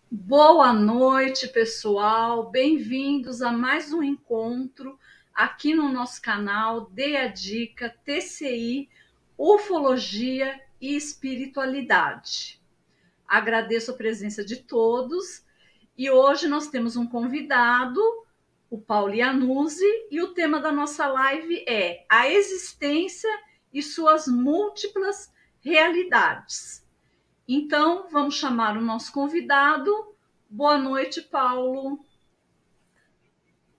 Boa noite, pessoal. Bem-vindos a mais um encontro aqui no nosso canal Dê a Dica TCI, Ufologia e Espiritualidade. Agradeço a presença de todos e hoje nós temos um convidado, o Paulo Iannuzzi, e o tema da nossa live é a existência e suas múltiplas realidades. Então, vamos chamar o nosso convidado. Boa noite, Paulo.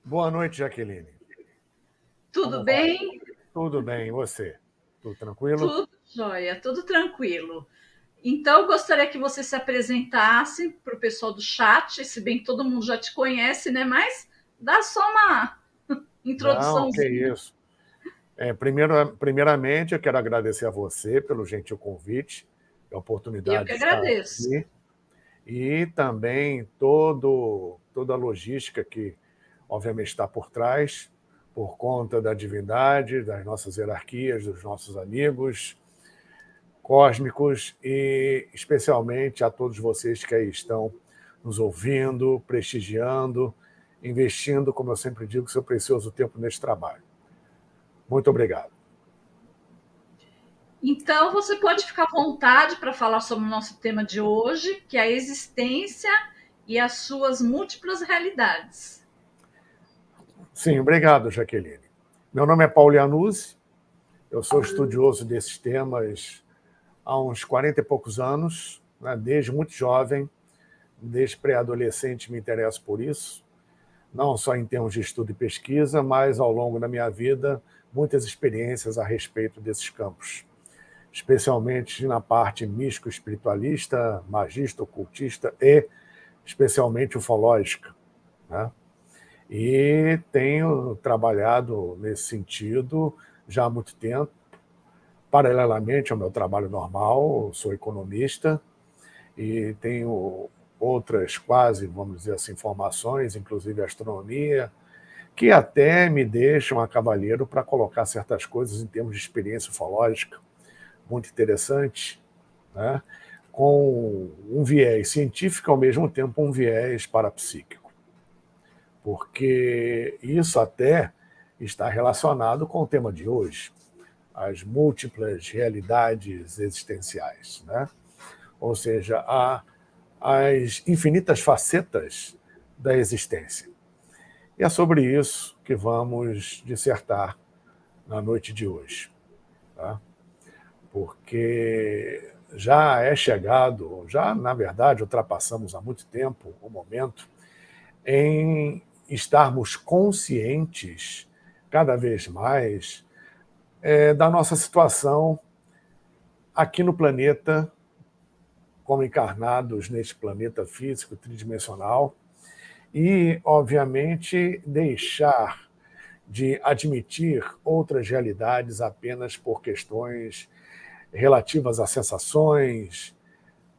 Boa noite, Jaqueline. Tudo Como vai? bem? Tudo bem, e você? Tudo tranquilo? Tudo jóia, tudo tranquilo. Então, eu gostaria que você se apresentasse para o pessoal do chat, se bem que todo mundo já te conhece, né? Mas dá só uma Não, que introduçãozinha. isso. Primeiramente, eu quero agradecer a você pelo gentil convite, a Eu oportunidade que de estar agradeço. aqui, e também toda a logística que, obviamente, está por trás, por conta da divindade, das nossas hierarquias, dos nossos amigos cósmicos e, especialmente, a todos vocês que aí estão nos ouvindo, prestigiando, investindo, como eu sempre digo, seu precioso tempo neste trabalho. Muito obrigado. Então, você pode ficar à vontade para falar sobre o nosso tema de hoje, que é a existência e as suas múltiplas realidades. Sim, obrigado, Jaqueline. Meu nome é Paulo Iannuzzi, eu sou estudioso desses temas há uns 40 e poucos anos, né? Desde muito jovem, desde pré-adolescente me interesso por isso, não só em termos de estudo e pesquisa, mas ao longo da minha vida, muitas experiências a respeito desses campos, especialmente na parte místico-espiritualista, magista, ocultista e especialmente ufológica, né? E tenho trabalhado nesse sentido já há muito tempo, paralelamente ao meu trabalho normal, sou economista e tenho outras quase, vamos dizer assim, formações, inclusive astronomia, que até me deixam a cavalheiro para colocar certas coisas em termos de experiência ufológica, muito interessante, né? Com um viés científico, ao mesmo tempo um viés parapsíquico, porque isso até está relacionado com o tema de hoje, as múltiplas realidades existenciais, né? Ou seja, as infinitas facetas da existência. E é sobre isso que vamos dissertar na noite de hoje, tá? Porque já é chegado, já na verdade ultrapassamos há muito tempo o momento em estarmos conscientes cada vez mais da nossa situação aqui no planeta, como encarnados neste planeta físico tridimensional, e, obviamente, deixar de admitir outras realidades apenas por questões relativas a sensações,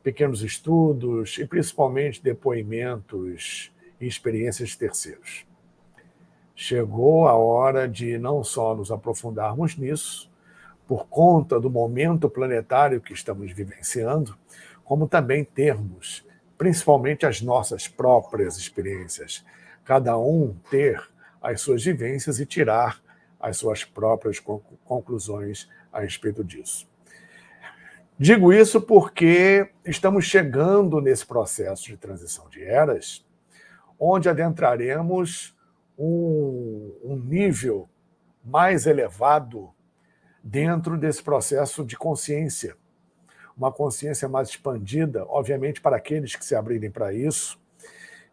pequenos estudos e, principalmente, depoimentos e experiências de terceiros. Chegou a hora de não só nos aprofundarmos nisso, por conta do momento planetário que estamos vivenciando, como também termos, principalmente, as nossas próprias experiências. Cada um ter as suas vivências e tirar as suas próprias conclusões a respeito disso. Digo isso porque estamos chegando nesse processo de transição de eras, onde adentraremos um nível mais elevado dentro desse processo de consciência, uma consciência mais expandida, obviamente para aqueles que se abrirem para isso,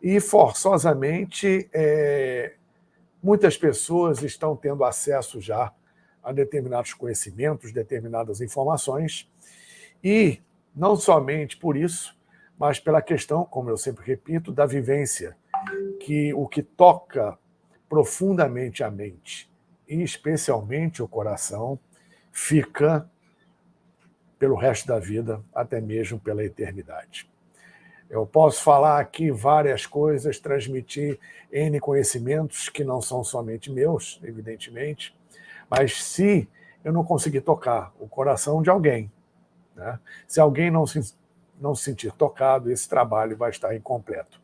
e forçosamente muitas pessoas estão tendo acesso já a determinados conhecimentos, determinadas informações, e não somente por isso, mas pela questão, como eu sempre repito, da vivência, que o que toca profundamente a mente, e especialmente o coração, fica pelo resto da vida, até mesmo pela eternidade. Eu posso falar aqui várias coisas, transmitir N conhecimentos que não são somente meus, evidentemente, mas se eu não conseguir tocar o coração de alguém, né? Se alguém não se não se sentir tocado, esse trabalho vai estar incompleto.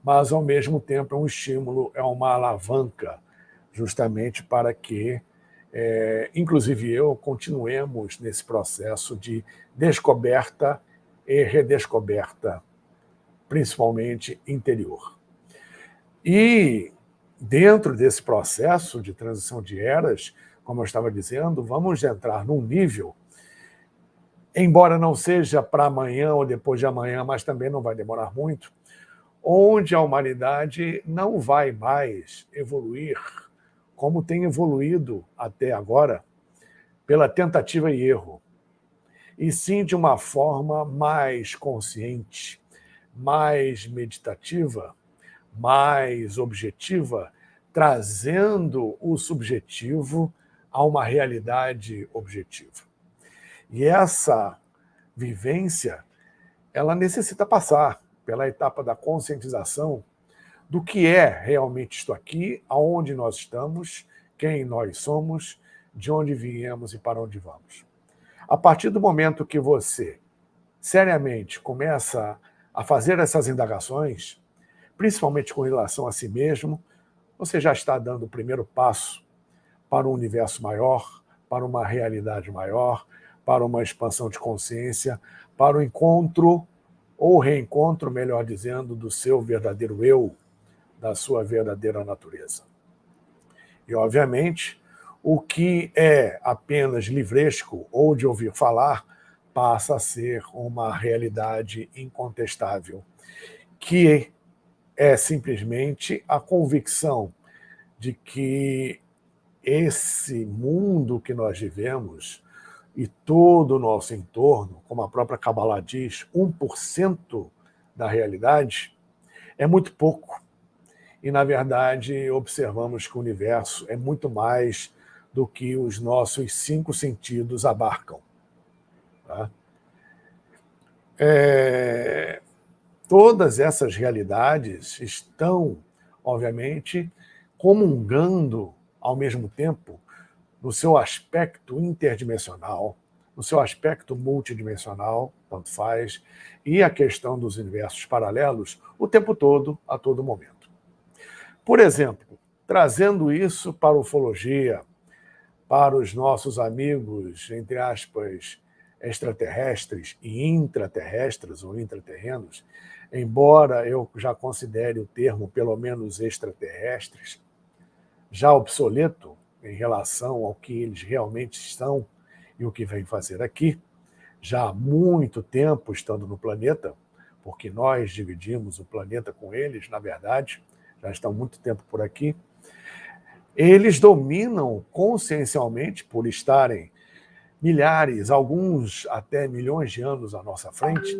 Mas, ao mesmo tempo, é um estímulo, é uma alavanca, justamente para que, inclusive eu, continuemos nesse processo de descoberta e redescoberta, principalmente interior. E, dentro desse processo de transição de eras, como eu estava dizendo, vamos entrar num nível, embora não seja para amanhã ou depois de amanhã, mas também não vai demorar muito, onde a humanidade não vai mais evoluir como tem evoluído até agora, pela tentativa e erro, e sim de uma forma mais consciente, mais meditativa, mais objetiva, trazendo o subjetivo a uma realidade objetiva. E essa vivência, ela necessita passar pela etapa da conscientização do que é realmente isto aqui, aonde nós estamos, quem nós somos, de onde viemos e para onde vamos. A partir do momento que você seriamente começa a fazer essas indagações, principalmente com relação a si mesmo, você já está dando o primeiro passo para um universo maior, para uma realidade maior, para uma expansão de consciência, para o encontro, ou reencontro, melhor dizendo, do seu verdadeiro eu, da sua verdadeira natureza. E, obviamente, o que é apenas livresco ou de ouvir falar passa a ser uma realidade incontestável, que é simplesmente a convicção de que esse mundo que nós vivemos e todo o nosso entorno, como a própria Kabbalah diz, 1% da realidade, é muito pouco. E, na verdade, observamos que o universo é muito mais do que os nossos 5 sentidos abarcam. Tá? Todas essas realidades estão, obviamente, comungando, ao mesmo tempo, no seu aspecto interdimensional, no seu aspecto multidimensional, tanto faz, e a questão dos universos paralelos o tempo todo, a todo momento. Por exemplo, trazendo isso para a ufologia, para os nossos amigos, entre aspas, extraterrestres e intraterrestres ou intraterrenos, embora eu já considere o termo, pelo menos extraterrestres, já obsoleto em relação ao que eles realmente são e o que vêm fazer aqui, já há muito tempo estando no planeta, porque nós dividimos o planeta com eles, na verdade, já estão há muito tempo por aqui, eles dominam consciencialmente, por estarem milhares, alguns até milhões de anos à nossa frente,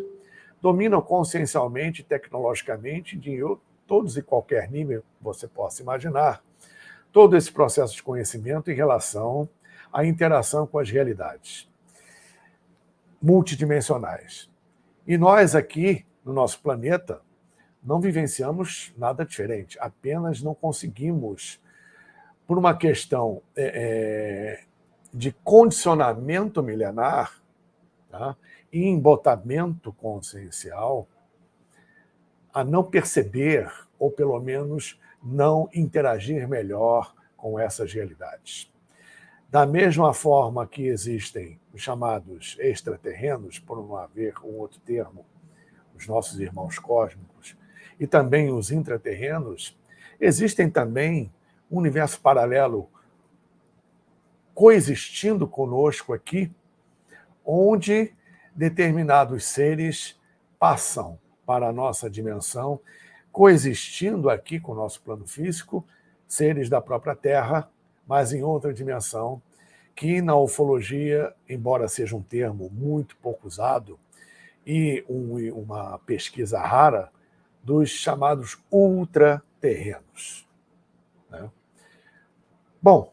dominam consciencialmente, tecnologicamente, de todos e qualquer nível que você possa imaginar, todo esse processo de conhecimento em relação à interação com as realidades multidimensionais. E nós aqui, no nosso planeta, não vivenciamos nada diferente, apenas não conseguimos, por uma questão de condicionamento milenar, tá, e embotamento consciencial, a não perceber, ou pelo menos não interagir melhor com essas realidades. Da mesma forma que existem os chamados extraterrenos, por não haver um outro termo, os nossos irmãos cósmicos, e também os intraterrenos, existem também um universo paralelo coexistindo conosco aqui, onde determinados seres passam para a nossa dimensão, coexistindo aqui com o nosso plano físico, seres da própria Terra, mas em outra dimensão, que na ufologia, embora seja um termo muito pouco usado, e uma pesquisa rara, dos chamados ultraterrenos. Né? Bom,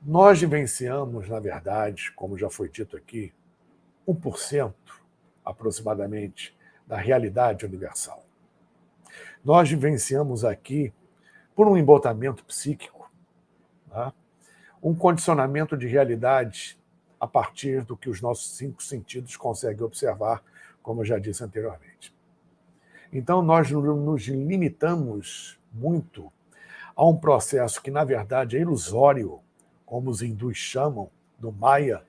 nós vivenciamos, na verdade, como já foi dito aqui, 1% aproximadamente da realidade universal. Nós vivenciamos aqui, por um embotamento psíquico, tá? Um condicionamento de realidade a partir do que os nossos 5 sentidos conseguem observar, como eu já disse anteriormente. Então, nós nos limitamos muito a um processo que, na verdade, é ilusório, como os hindus chamam, do Maya,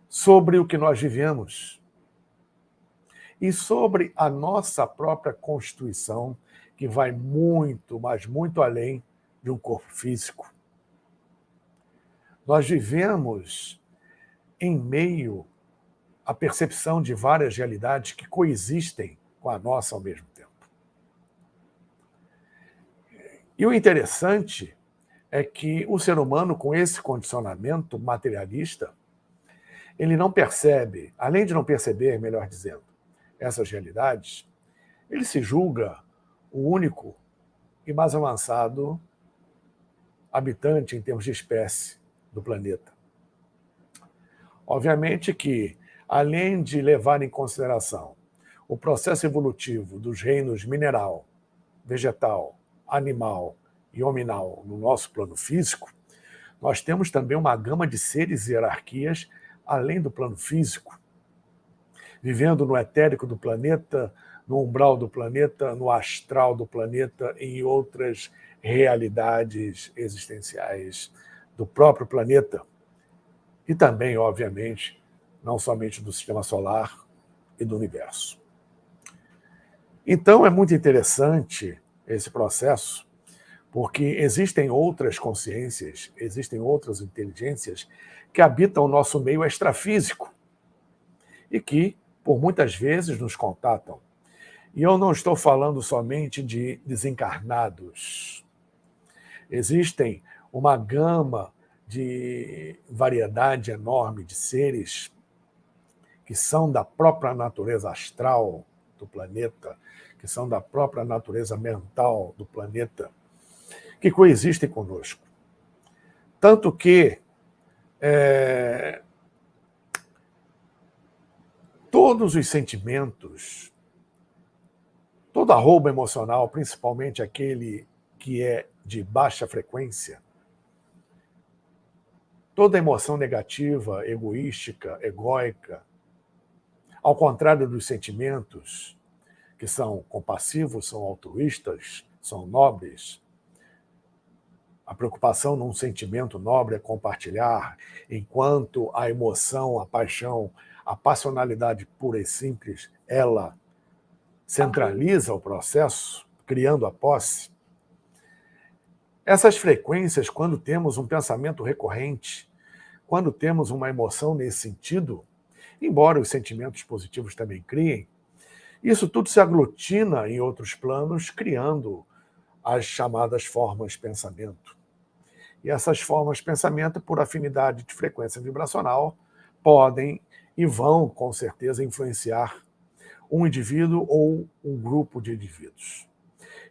sobre o que nós vivemos e sobre a nossa própria constituição, que vai muito, mas muito além de um corpo físico. Nós vivemos em meio à percepção de várias realidades que coexistem com a nossa ao mesmo tempo. E o interessante é que o ser humano, com esse condicionamento materialista, ele não percebe, além de não perceber, melhor dizendo, essas realidades, ele se julga o único e mais avançado habitante em termos de espécie do planeta. Obviamente que, além de levar em consideração o processo evolutivo dos reinos mineral, vegetal, animal e hominal no nosso plano físico, nós temos também uma gama de seres e hierarquias além do plano físico, vivendo no etérico do planeta, no umbral do planeta, no astral do planeta e em outras realidades existenciais do próprio planeta. E também, obviamente, não somente do sistema solar e do universo. Então, é muito interessante esse processo, porque existem outras consciências, existem outras inteligências que habitam o nosso meio extrafísico e que, por muitas vezes, nos contatam. E eu não estou falando somente de desencarnados. Existem uma gama de variedade enorme de seres que são da própria natureza astral do planeta, que são da própria natureza mental do planeta, que coexistem conosco. Tanto que todos os sentimentos, todo arrobo emocional, principalmente aquele que é de baixa frequência, toda emoção negativa, egoística, egóica, ao contrário dos sentimentos que são compassivos, são altruístas, são nobres. A preocupação num sentimento nobre é compartilhar, enquanto a emoção, a paixão, a passionalidade pura e simples, ela centraliza o processo, criando a posse. Essas frequências, quando temos um pensamento recorrente, quando temos uma emoção nesse sentido, embora os sentimentos positivos também criem, isso tudo se aglutina em outros planos, criando as chamadas formas de pensamento. E essas formas de pensamento, por afinidade de frequência vibracional, podem e vão, com certeza, influenciar um indivíduo ou um grupo de indivíduos.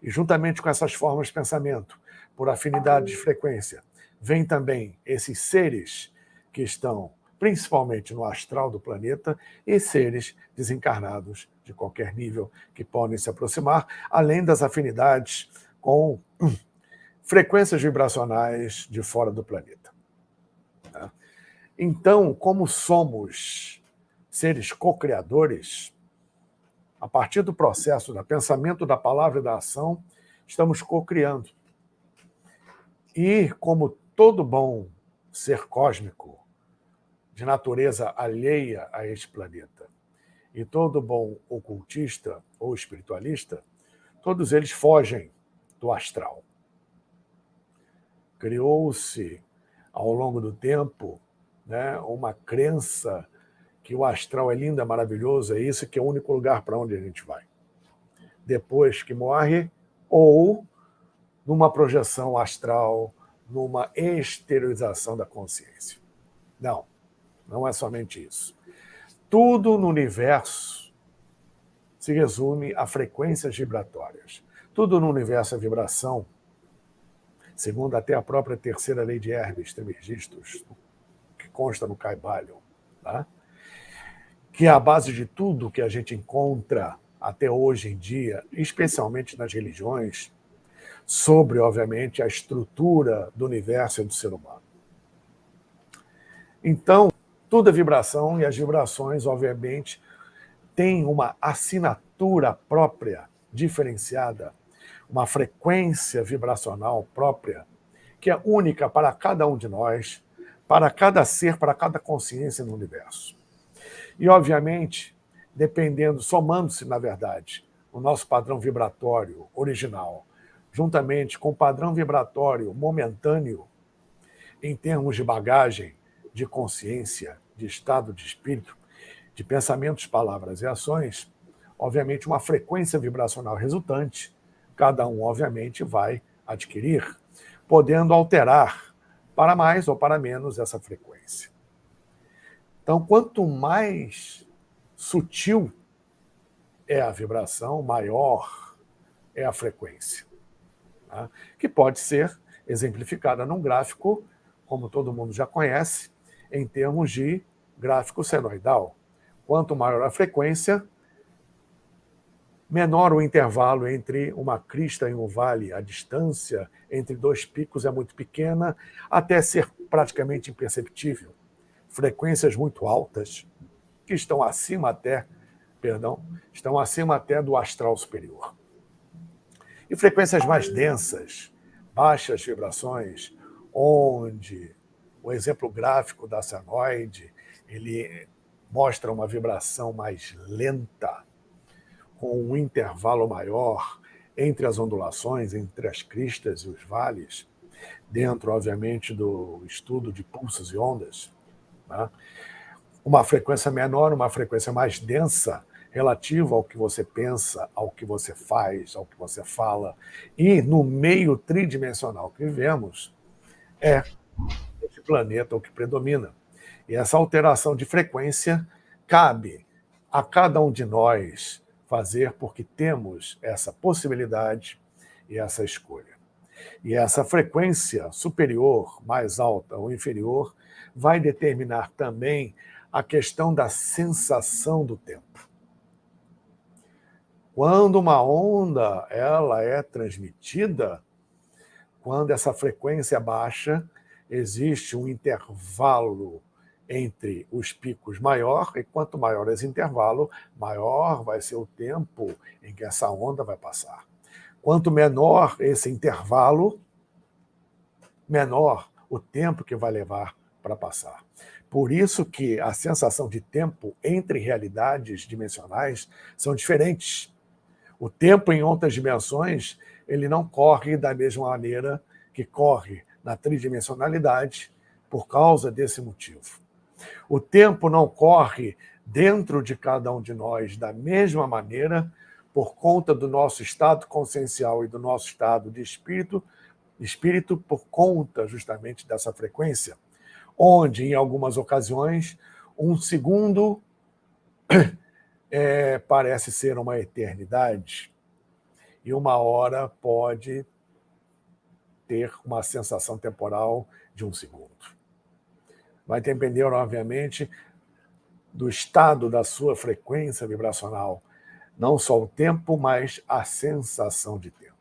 E juntamente com essas formas de pensamento, por afinidade de frequência, vem também esses seres que estão principalmente no astral do planeta e seres desencarnados de qualquer nível que podem se aproximar, além das afinidades com frequências vibracionais de fora do planeta. Então, como somos seres co-criadores, a partir do processo do pensamento, da palavra e da ação, estamos co-criando. E, como todo bom ser cósmico, de natureza alheia a este planeta, e todo bom ocultista ou espiritualista, todos eles fogem do astral. Criou-se, ao longo do tempo, uma crença que o astral é lindo, é maravilhoso, é isso que é o único lugar para onde a gente vai. Depois que morre, ou numa projeção astral, numa exteriorização da consciência. Não é somente isso. Tudo no universo se resume a frequências vibratórias. Tudo no universo é vibração, segundo até a própria terceira lei de Hermes Trismegistus, que consta no Kybalion, tá? Que é a base de tudo que a gente encontra até hoje em dia, especialmente nas religiões, sobre, obviamente, a estrutura do universo e do ser humano. Então, Tudo é vibração e as vibrações, obviamente, têm uma assinatura própria, diferenciada, uma frequência vibracional própria, que é única para cada um de nós, para cada ser, para cada consciência no universo. E, obviamente, dependendo, somando-se, na verdade, o nosso padrão vibratório original, juntamente com o padrão vibratório momentâneo, em termos de bagagem, de consciência, de estado de espírito, de pensamentos, palavras e ações, obviamente, uma frequência vibracional resultante, cada um, obviamente, vai adquirir, podendo alterar para mais ou para menos essa frequência. Então, quanto mais sutil é a vibração, maior é a frequência, tá? Que pode ser exemplificada num gráfico, como todo mundo já conhece, em termos de gráfico senoidal. Quanto maior a frequência, menor o intervalo entre uma crista e um vale. A distância entre dois picos é muito pequena, até ser praticamente imperceptível. Frequências muito altas, que estão acima até do astral superior. E frequências mais densas, baixas vibrações, onde o exemplo gráfico da senoide, ele mostra uma vibração mais lenta, com um intervalo maior entre as ondulações, entre as cristas e os vales, dentro, obviamente, do estudo de pulsos e ondas, né? Uma frequência menor, uma frequência mais densa, relativa ao que você pensa, ao que você faz, ao que você fala, e no meio tridimensional que vivemos, é esse planeta o que predomina. E essa alteração de frequência cabe a cada um de nós fazer, porque temos essa possibilidade e essa escolha. E essa frequência superior, mais alta ou inferior, vai determinar também a questão da sensação do tempo. Quando uma onda ela é transmitida, quando essa frequência é baixa, existe um intervalo entre os picos maior, e quanto maior esse intervalo, maior vai ser o tempo em que essa onda vai passar. Quanto menor esse intervalo, menor o tempo que vai levar para passar. Por isso que a sensação de tempo entre realidades dimensionais são diferentes. O tempo em outras dimensões, ele não corre da mesma maneira que corre na tridimensionalidade por causa desse motivo. O tempo não corre dentro de cada um de nós da mesma maneira por conta do nosso estado consciencial e do nosso estado de espírito por conta justamente dessa frequência, onde, em algumas ocasiões, um segundo parece ser uma eternidade, e uma hora pode ter uma sensação temporal de um segundo. Vai depender, obviamente, do estado da sua frequência vibracional, não só o tempo, mas a sensação de tempo.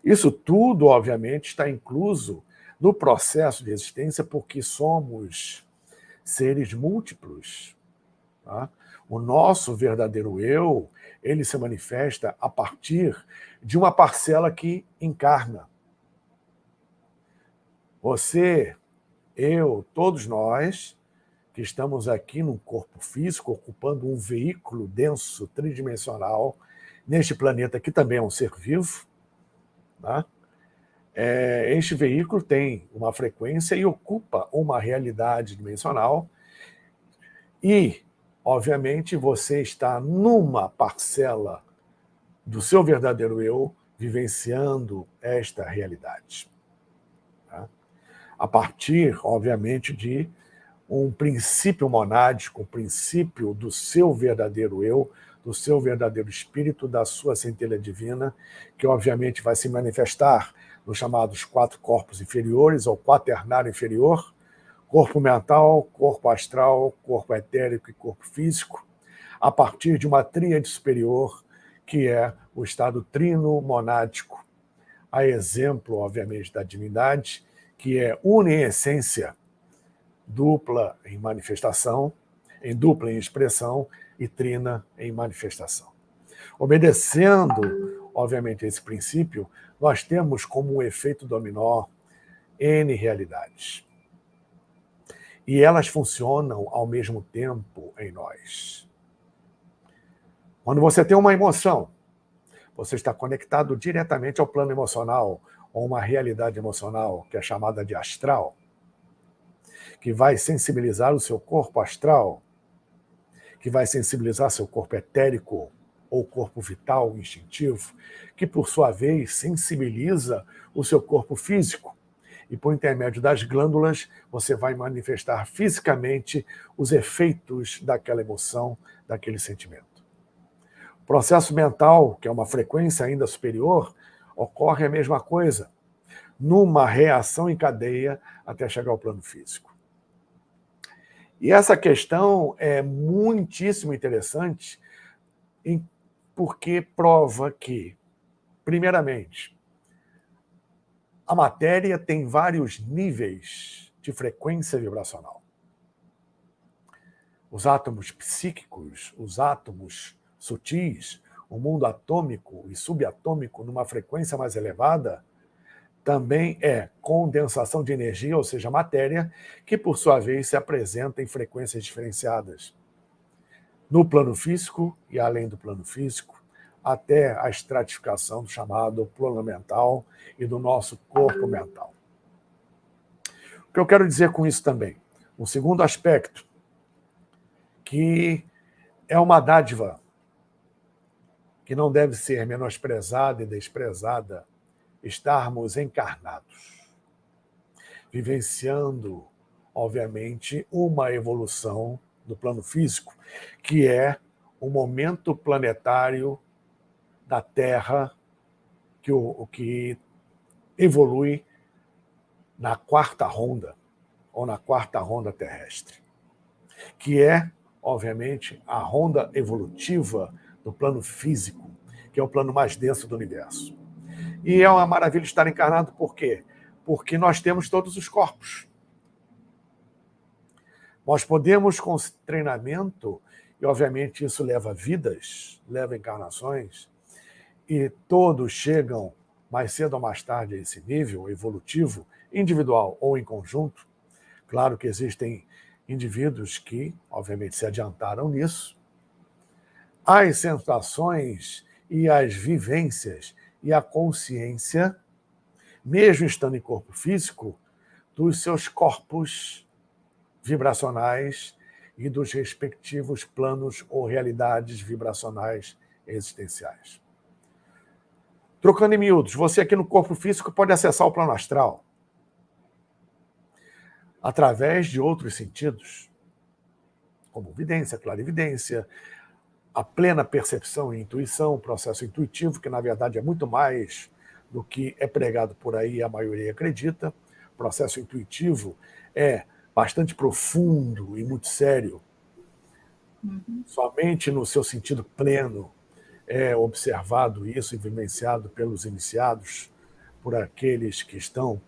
Isso tudo, obviamente, está incluso no processo de existência, porque somos seres múltiplos, tá? O nosso verdadeiro eu, ele se manifesta a partir de uma parcela que encarna. Você, eu, todos nós, que estamos aqui num corpo físico, ocupando um veículo denso, tridimensional, neste planeta que também é um ser vivo, tá? Este veículo tem uma frequência e ocupa uma realidade dimensional e, obviamente, você está numa parcela do seu verdadeiro eu vivenciando esta realidade, tá? A partir, obviamente, de um princípio monádico, um princípio do seu verdadeiro eu, do seu verdadeiro espírito, da sua centelha divina, que obviamente vai se manifestar nos chamados 4 corpos inferiores, ou quaternário inferior, corpo mental, corpo astral, corpo etérico e corpo físico, a partir de uma tríade superior, que é o estado trino monádico, a exemplo, obviamente, da divindade, que é una em essência, dupla em manifestação, em dupla em expressão e trina em manifestação. Obedecendo, obviamente, a esse princípio, nós temos como um efeito dominó N realidades. E elas funcionam ao mesmo tempo em nós. Quando você tem uma emoção, você está conectado diretamente ao plano emocional, ou uma realidade emocional que é chamada de astral, que vai sensibilizar o seu corpo astral, que vai sensibilizar seu corpo etérico ou corpo vital, instintivo, que por sua vez sensibiliza o seu corpo físico. E por intermédio das glândulas, você vai manifestar fisicamente os efeitos daquela emoção, daquele sentimento. O processo mental, que é uma frequência ainda superior, ocorre a mesma coisa, numa reação em cadeia até chegar ao plano físico. E essa questão é muitíssimo interessante, porque prova que, primeiramente, a matéria tem vários níveis de frequência vibracional. Os átomos psíquicos, os átomos sutis, o mundo atômico e subatômico numa frequência mais elevada, também é condensação de energia, ou seja, matéria, que por sua vez se apresenta em frequências diferenciadas. No plano físico e além do plano físico, até a estratificação do chamado plano mental e do nosso corpo mental. O que eu quero dizer com isso também? Um segundo aspecto, que é uma dádiva que não deve ser menosprezada e desprezada, estarmos encarnados, vivenciando, obviamente, uma evolução do plano físico, que é o momento planetário da Terra que evolui na quarta ronda, ou na quarta ronda terrestre, que é, obviamente, a ronda evolutiva do plano físico, que é o plano mais denso do universo. E é uma maravilha estar encarnado, por quê? Porque nós temos todos os corpos. Nós podemos, com treinamento, e obviamente isso leva vidas, leva encarnações, e todos chegam mais cedo ou mais tarde a esse nível evolutivo, individual ou em conjunto. Claro que existem indivíduos que, obviamente, se adiantaram nisso. As sensações e as vivências e a consciência, mesmo estando em corpo físico, dos seus corpos vibracionais e dos respectivos planos ou realidades vibracionais existenciais. Trocando em miúdos, você aqui no corpo físico pode acessar o plano astral através de outros sentidos, como vidência, clarividência, a plena percepção e intuição, o processo intuitivo, que na verdade é muito mais do que é pregado por aí e a maioria acredita. O processo intuitivo é bastante profundo e muito sério. Somente no seu sentido pleno é observado isso e vivenciado pelos iniciados, por aqueles que estão,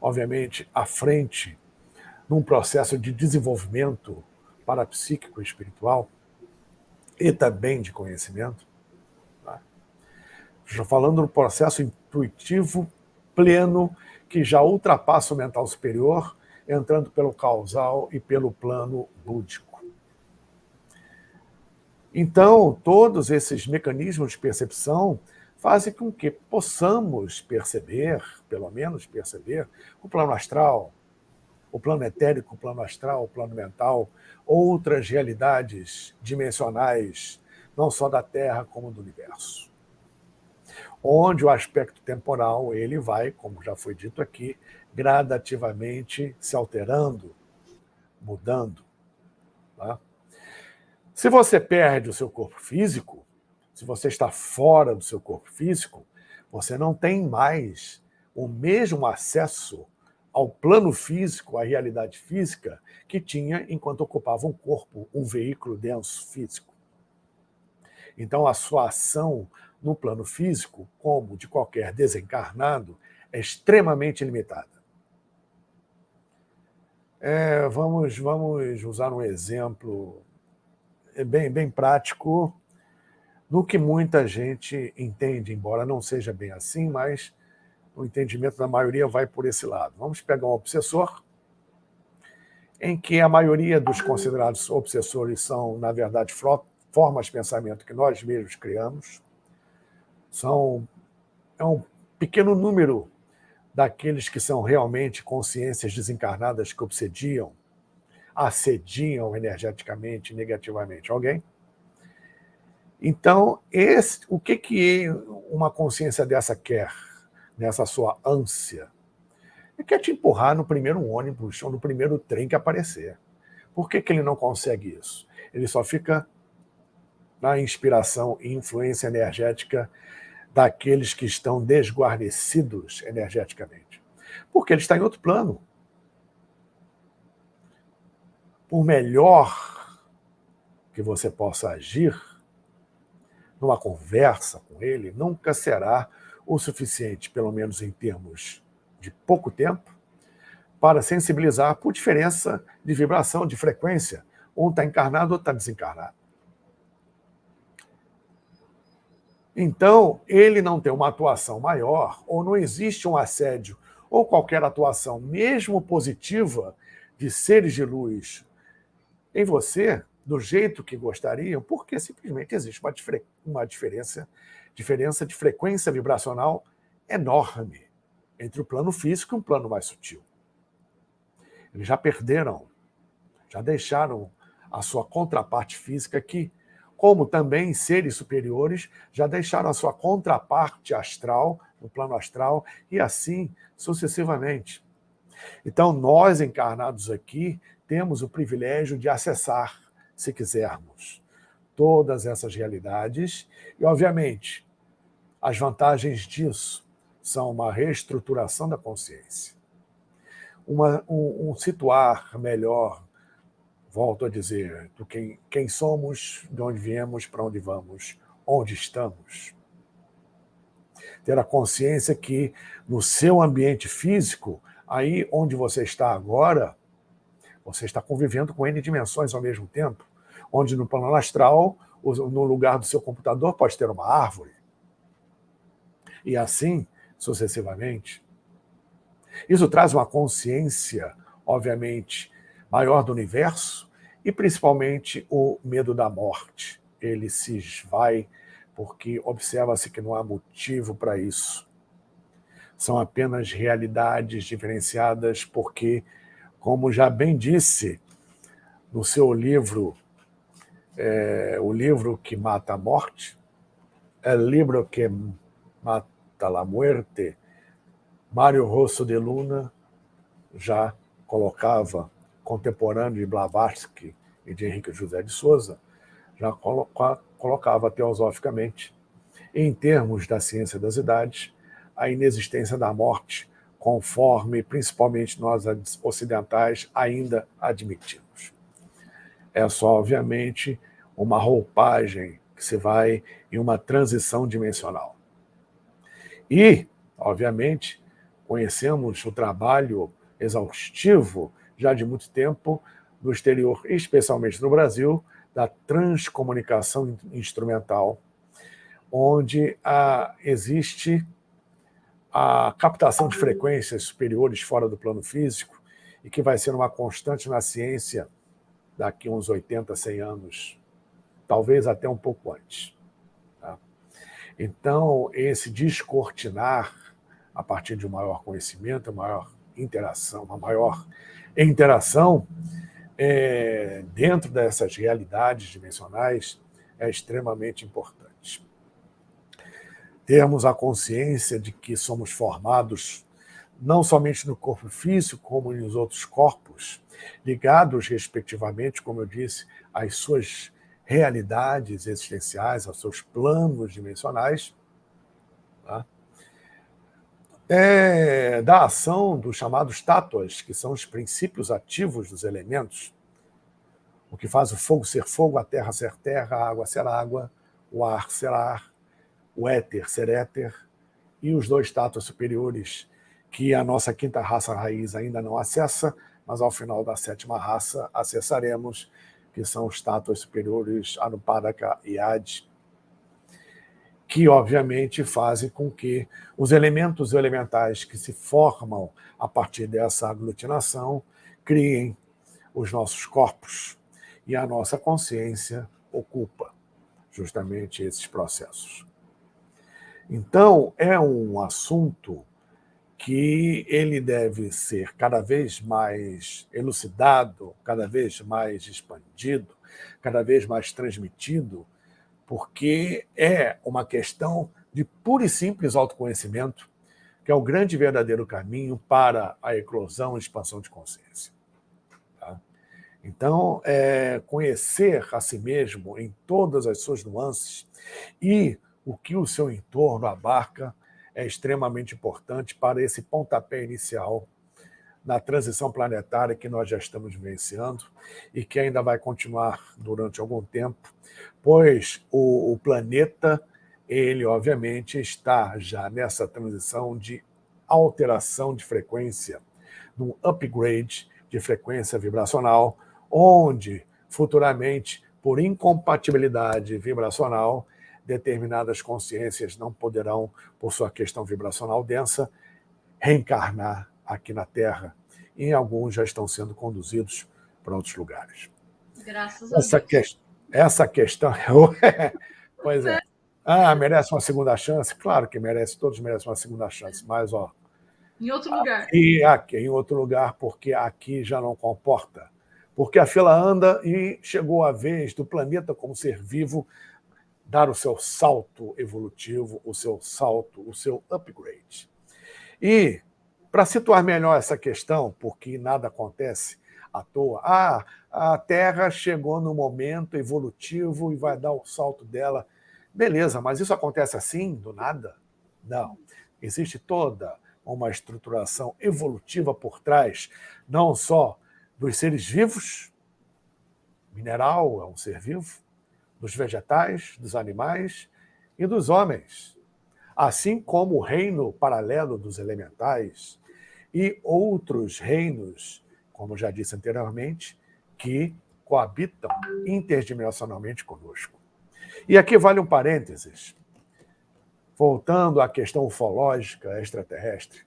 obviamente, à frente num processo de desenvolvimento parapsíquico e espiritual e também de conhecimento. Tá? Estou falando do processo intuitivo pleno que já ultrapassa o mental superior, entrando pelo causal e pelo plano búdico. Então, todos esses mecanismos de percepção fazem com que possamos perceber, pelo menos perceber, o plano astral, o plano etérico, o plano astral, o plano mental, outras realidades dimensionais, não só da Terra, como do universo. Onde o aspecto temporal ele vai, como já foi dito aqui, gradativamente se alterando, mudando. Tá? Se você perde o seu corpo físico, se você está fora do seu corpo físico, você não tem mais o mesmo acesso ao plano físico, à realidade física, que tinha enquanto ocupava um corpo, um veículo denso físico. Então, a sua ação no plano físico, como de qualquer desencarnado, é extremamente limitada. Vamos usar um exemplo bem prático do que muita gente entende, embora não seja bem assim, mas o entendimento da maioria vai por esse lado. Vamos pegar um obsessor, em que a maioria dos considerados obsessores são, na verdade, formas de pensamento que nós mesmos criamos. É um pequeno número daqueles que são realmente consciências desencarnadas que assediam energeticamente, negativamente alguém. Então, o que uma consciência dessa quer, nessa sua ânsia? Quer te empurrar no primeiro ônibus ou no primeiro trem que aparecer. Por que ele não consegue isso? Ele só fica na inspiração e influência energética daqueles que estão desguarnecidos energeticamente. Porque ele está em outro plano. Por melhor que você possa agir, numa conversa com ele, nunca será o suficiente, pelo menos em termos de pouco tempo, para sensibilizar por diferença de vibração, de frequência. Um está encarnado, outro está desencarnado. Então, ele não tem uma atuação maior, ou não existe um assédio, ou qualquer atuação, mesmo positiva, de seres de luz em você, do jeito que gostariam, porque simplesmente existe uma diferença de frequência vibracional enorme entre o plano físico e um plano mais sutil. Eles já perderam, já deixaram a sua contraparte física aqui, como também seres superiores já deixaram a sua contraparte astral, no plano astral, e assim sucessivamente. Então, nós encarnados aqui temos o privilégio de acessar, se quisermos, todas essas realidades e, obviamente, as vantagens disso são uma reestruturação da consciência, um situar melhor, volto a dizer, do quem somos, de onde viemos, para onde vamos, onde estamos. Ter a consciência que no seu ambiente físico, aí onde você está agora, você está convivendo com N dimensões ao mesmo tempo, onde no plano astral, no lugar do seu computador, pode ter uma árvore. E assim, sucessivamente. Isso traz uma consciência, obviamente, maior do universo e, principalmente, o medo da morte. Ele se esvai porque observa-se que não há motivo para isso. São apenas realidades diferenciadas porque, como já bem disse no seu livro, O Livro que Mata a Morte, El Libro que Mata la Muerte, Mário Rosso de Luna já colocava, contemporâneo de Blavatsky e de Henrique José de Souza, já colocava teosoficamente, em termos da ciência das idades, a inexistência da morte, conforme principalmente nós ocidentais ainda admitimos. É só, obviamente, uma roupagem que se vai em uma transição dimensional. E, obviamente, conhecemos o trabalho exaustivo, já de muito tempo, no exterior, especialmente no Brasil, da transcomunicação instrumental, onde existe a captação de frequências superiores fora do plano físico e que vai ser uma constante na ciência daqui a uns 80, 100 anos, talvez até um pouco antes. Tá? Então, esse descortinar, a partir de um maior conhecimento, uma maior interação dentro dessas realidades dimensionais é extremamente importante. Termos a consciência de que somos formados não somente no corpo físico, como nos outros corpos, ligados, respectivamente, como eu disse, às suas realidades existenciais, aos seus planos dimensionais, tá? Da ação dos chamados tátuas, que são os princípios ativos dos elementos, o que faz o fogo ser fogo, a terra ser terra, a água ser água, o ar ser ar, o éter ser éter, e os dois tátuas superiores, que a nossa quinta raça raiz ainda não acessa, mas ao final da sétima raça acessaremos, que são os tátuas superiores Anupadaka e Adi, que obviamente fazem com que os elementos elementais que se formam a partir dessa aglutinação criem os nossos corpos, e a nossa consciência ocupa justamente esses processos. Então, é um assunto que ele deve ser cada vez mais elucidado, cada vez mais expandido, cada vez mais transmitido, porque é uma questão de puro e simples autoconhecimento, que é o grande e verdadeiro caminho para a eclosão e expansão de consciência. Tá? Então, conhecer a si mesmo em todas as suas nuances e o que o seu entorno abarca é extremamente importante para esse pontapé inicial na transição planetária que nós já estamos vivenciando e que ainda vai continuar durante algum tempo, pois o planeta, ele obviamente está já nessa transição de alteração de frequência, num upgrade de frequência vibracional, onde futuramente, por incompatibilidade vibracional, determinadas consciências não poderão, por sua questão vibracional densa, reencarnar aqui na Terra, e alguns já estão sendo conduzidos para outros lugares. Graças a Deus. Essa questão... Pois é. Merece uma segunda chance? Claro que merece, todos merecem uma segunda chance, mas, em outro lugar. Aqui, em outro lugar, porque aqui já não comporta. Porque a fila anda e chegou a vez do planeta como ser vivo dar o seu salto evolutivo, o seu salto, o seu upgrade. E, para situar melhor essa questão, porque nada acontece à toa, a Terra chegou no momento evolutivo e vai dar o salto dela. Beleza, mas isso acontece assim, do nada? Não. Existe toda uma estruturação evolutiva por trás, não só dos seres vivos, mineral é um ser vivo, dos vegetais, dos animais e dos homens, assim como o reino paralelo dos elementais e outros reinos, como já disse anteriormente, que coabitam interdimensionalmente conosco. E aqui vale um parênteses, voltando à questão ufológica extraterrestre.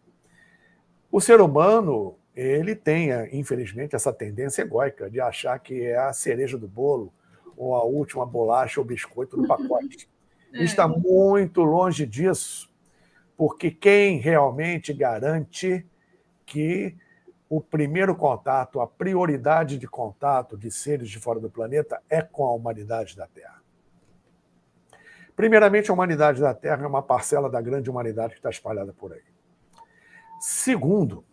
O ser humano, ele tem, infelizmente, essa tendência egóica de achar que é a cereja do bolo, ou a última bolacha ou biscoito do pacote. Está muito longe disso, porque quem realmente garante que o primeiro contato, a prioridade de contato de seres de fora do planeta é com a humanidade da Terra. Primeiramente, a humanidade da Terra é uma parcela da grande humanidade que está espalhada por aí. Segundo,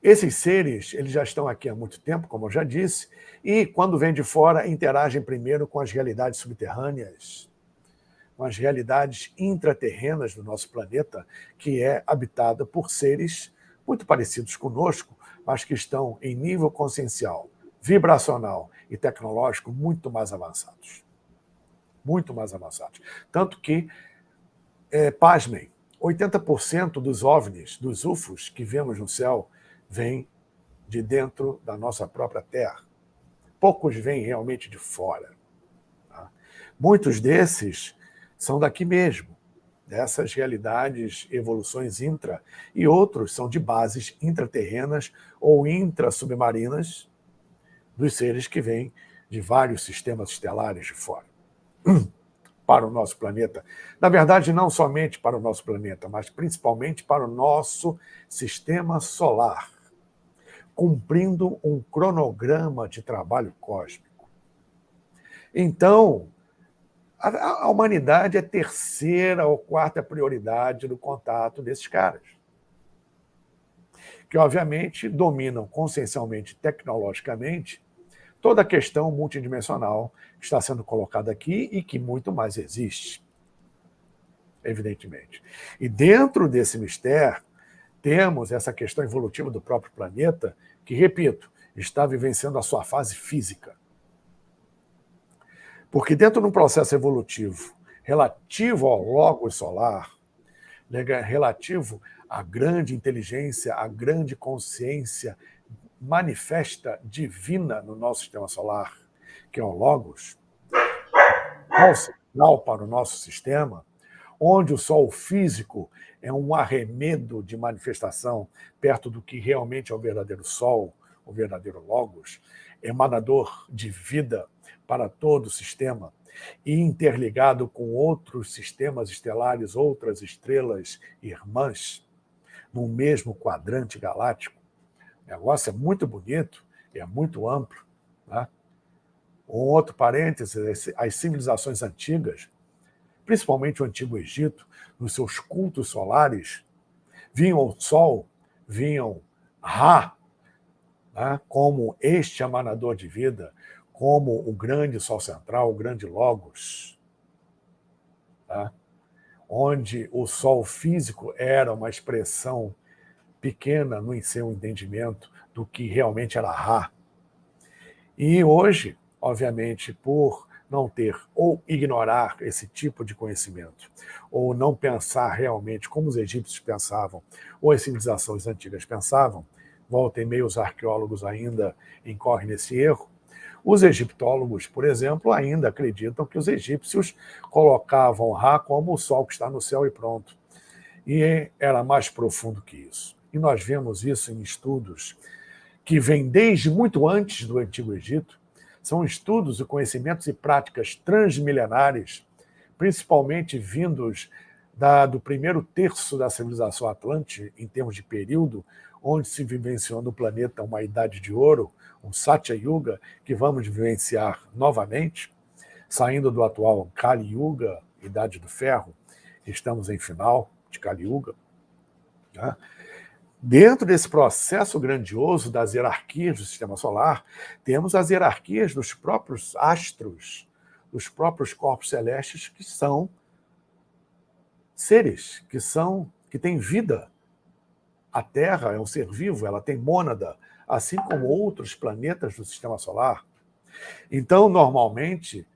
esses seres, eles já estão aqui há muito tempo, como eu já disse, e quando vêm de fora, interagem primeiro com as realidades subterrâneas, com as realidades intraterrenas do nosso planeta, que é habitada por seres muito parecidos conosco, mas que estão em nível consciencial, vibracional e tecnológico muito mais avançados. Muito mais avançados. Tanto que, pasmem, 80% dos OVNIs, dos UFOs que vemos no céu, vêm de dentro da nossa própria Terra. Poucos vêm realmente de fora. Tá? Muitos desses são daqui mesmo, dessas realidades, evoluções intra, e outros são de bases intraterrenas ou intrasubmarinas dos seres que vêm de vários sistemas estelares de fora para o nosso planeta. Na verdade, não somente para o nosso planeta, mas principalmente para o nosso sistema solar, cumprindo um cronograma de trabalho cósmico. Então, a humanidade é a terceira ou quarta prioridade do contato desses caras, que obviamente dominam consciencialmente, tecnologicamente, toda a questão multidimensional que está sendo colocada aqui e que muito mais existe, evidentemente. E dentro desse mistério, temos essa questão evolutiva do próprio planeta, que, repito, está vivenciando a sua fase física. Porque dentro de um processo evolutivo relativo ao logos solar, relativo à grande inteligência, à grande consciência manifesta divina no nosso sistema solar, que é o Logos, qual sinal para o nosso sistema, onde o Sol físico é um arremedo de manifestação perto do que realmente é o verdadeiro Sol, o verdadeiro Logos, emanador de vida para todo o sistema e interligado com outros sistemas estelares, outras estrelas irmãs, no mesmo quadrante galáctico. O negócio é muito bonito e é muito amplo. Né? Um outro parênteses, as civilizações antigas, principalmente o Antigo Egito, nos seus cultos solares, vinham o Sol, vinham Ra, né, como este emanador de vida, como o grande Sol central, o grande Logos, tá? Onde o Sol físico era uma expressão pequena no seu entendimento do que realmente era Ra. E hoje, obviamente, por não ter ou ignorar esse tipo de conhecimento, ou não pensar realmente como os egípcios pensavam, ou as civilizações antigas pensavam, volta e meia os arqueólogos ainda incorrem nesse erro, os egiptólogos, por exemplo, ainda acreditam que os egípcios colocavam Ra como o sol que está no céu e pronto. E era mais profundo que isso. E nós vemos isso em estudos que vêm desde muito antes do Antigo Egito. São estudos e conhecimentos e práticas transmilenares, principalmente vindos do primeiro terço da civilização Atlante, em termos de período, onde se vivenciou no planeta uma idade de ouro, um Satya Yuga, que vamos vivenciar novamente, saindo do atual Kali Yuga, Idade do Ferro, estamos em final de Kali Yuga. Né? Dentro desse processo grandioso das hierarquias do sistema solar, temos as hierarquias dos próprios astros, dos próprios corpos celestes, que são seres, que têm vida. A Terra é um ser vivo, ela tem mônada, assim como outros planetas do sistema solar. Então, normalmente,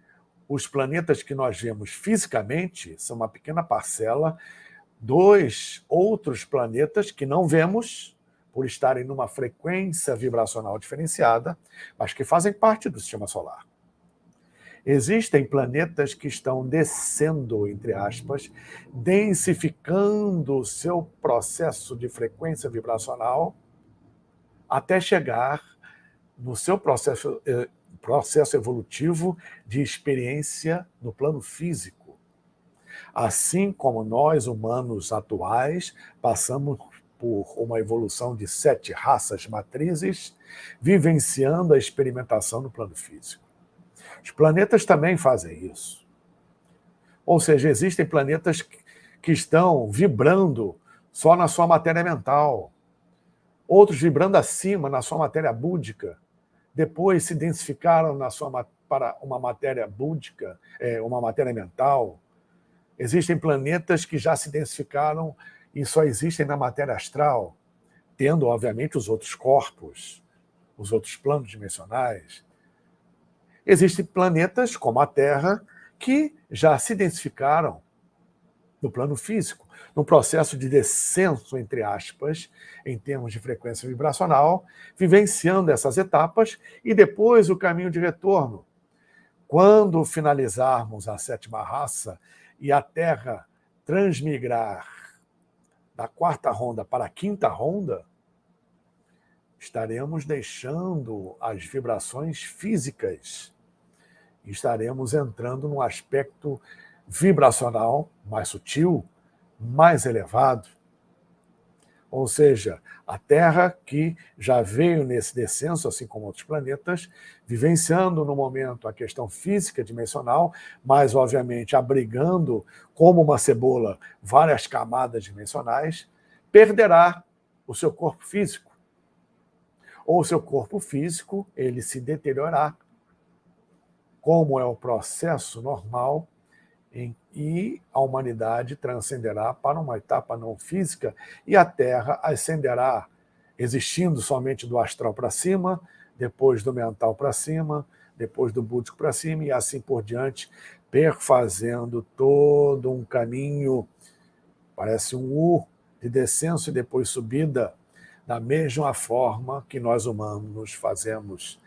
os planetas que nós vemos fisicamente são uma pequena parcela dos outros planetas que não vemos, por estarem numa frequência vibracional diferenciada, mas que fazem parte do sistema solar. Existem planetas que estão descendo, entre aspas, densificando o seu processo de frequência vibracional até chegar no seu processo evolutivo de experiência no plano físico. Assim como nós, humanos atuais, passamos por uma evolução de 7 raças matrizes, vivenciando a experimentação no plano físico. Os planetas também fazem isso. Ou seja, existem planetas que estão vibrando só na sua matéria mental, outros vibrando acima na sua matéria búdica, depois se densificaram para uma matéria búdica, uma matéria mental. Existem planetas que já se densificaram e só existem na matéria astral, tendo, obviamente, os outros corpos, os outros planos dimensionais. Existem planetas, como a Terra, que já se densificaram no plano físico, num processo de descenso, entre aspas, em termos de frequência vibracional, vivenciando essas etapas e depois o caminho de retorno. Quando finalizarmos a 7ª raça e a Terra transmigrar da 4ª ronda para a 5ª ronda, estaremos deixando as vibrações físicas e estaremos entrando num aspecto vibracional mais sutil, mais elevado. Ou seja, a Terra, que já veio nesse descenso, assim como outros planetas, vivenciando no momento a questão física dimensional, mas, obviamente, abrigando, como uma cebola, várias camadas dimensionais, perderá o seu corpo físico. Ou o seu corpo físico, ele se deteriorará, como é o processo normal, e a humanidade transcenderá para uma etapa não física e a Terra ascenderá, existindo somente do astral para cima, depois do mental para cima, depois do búdico para cima e assim por diante, perfazendo todo um caminho Parece um U de descenso e depois subida, da mesma forma que nós humanos fazemos.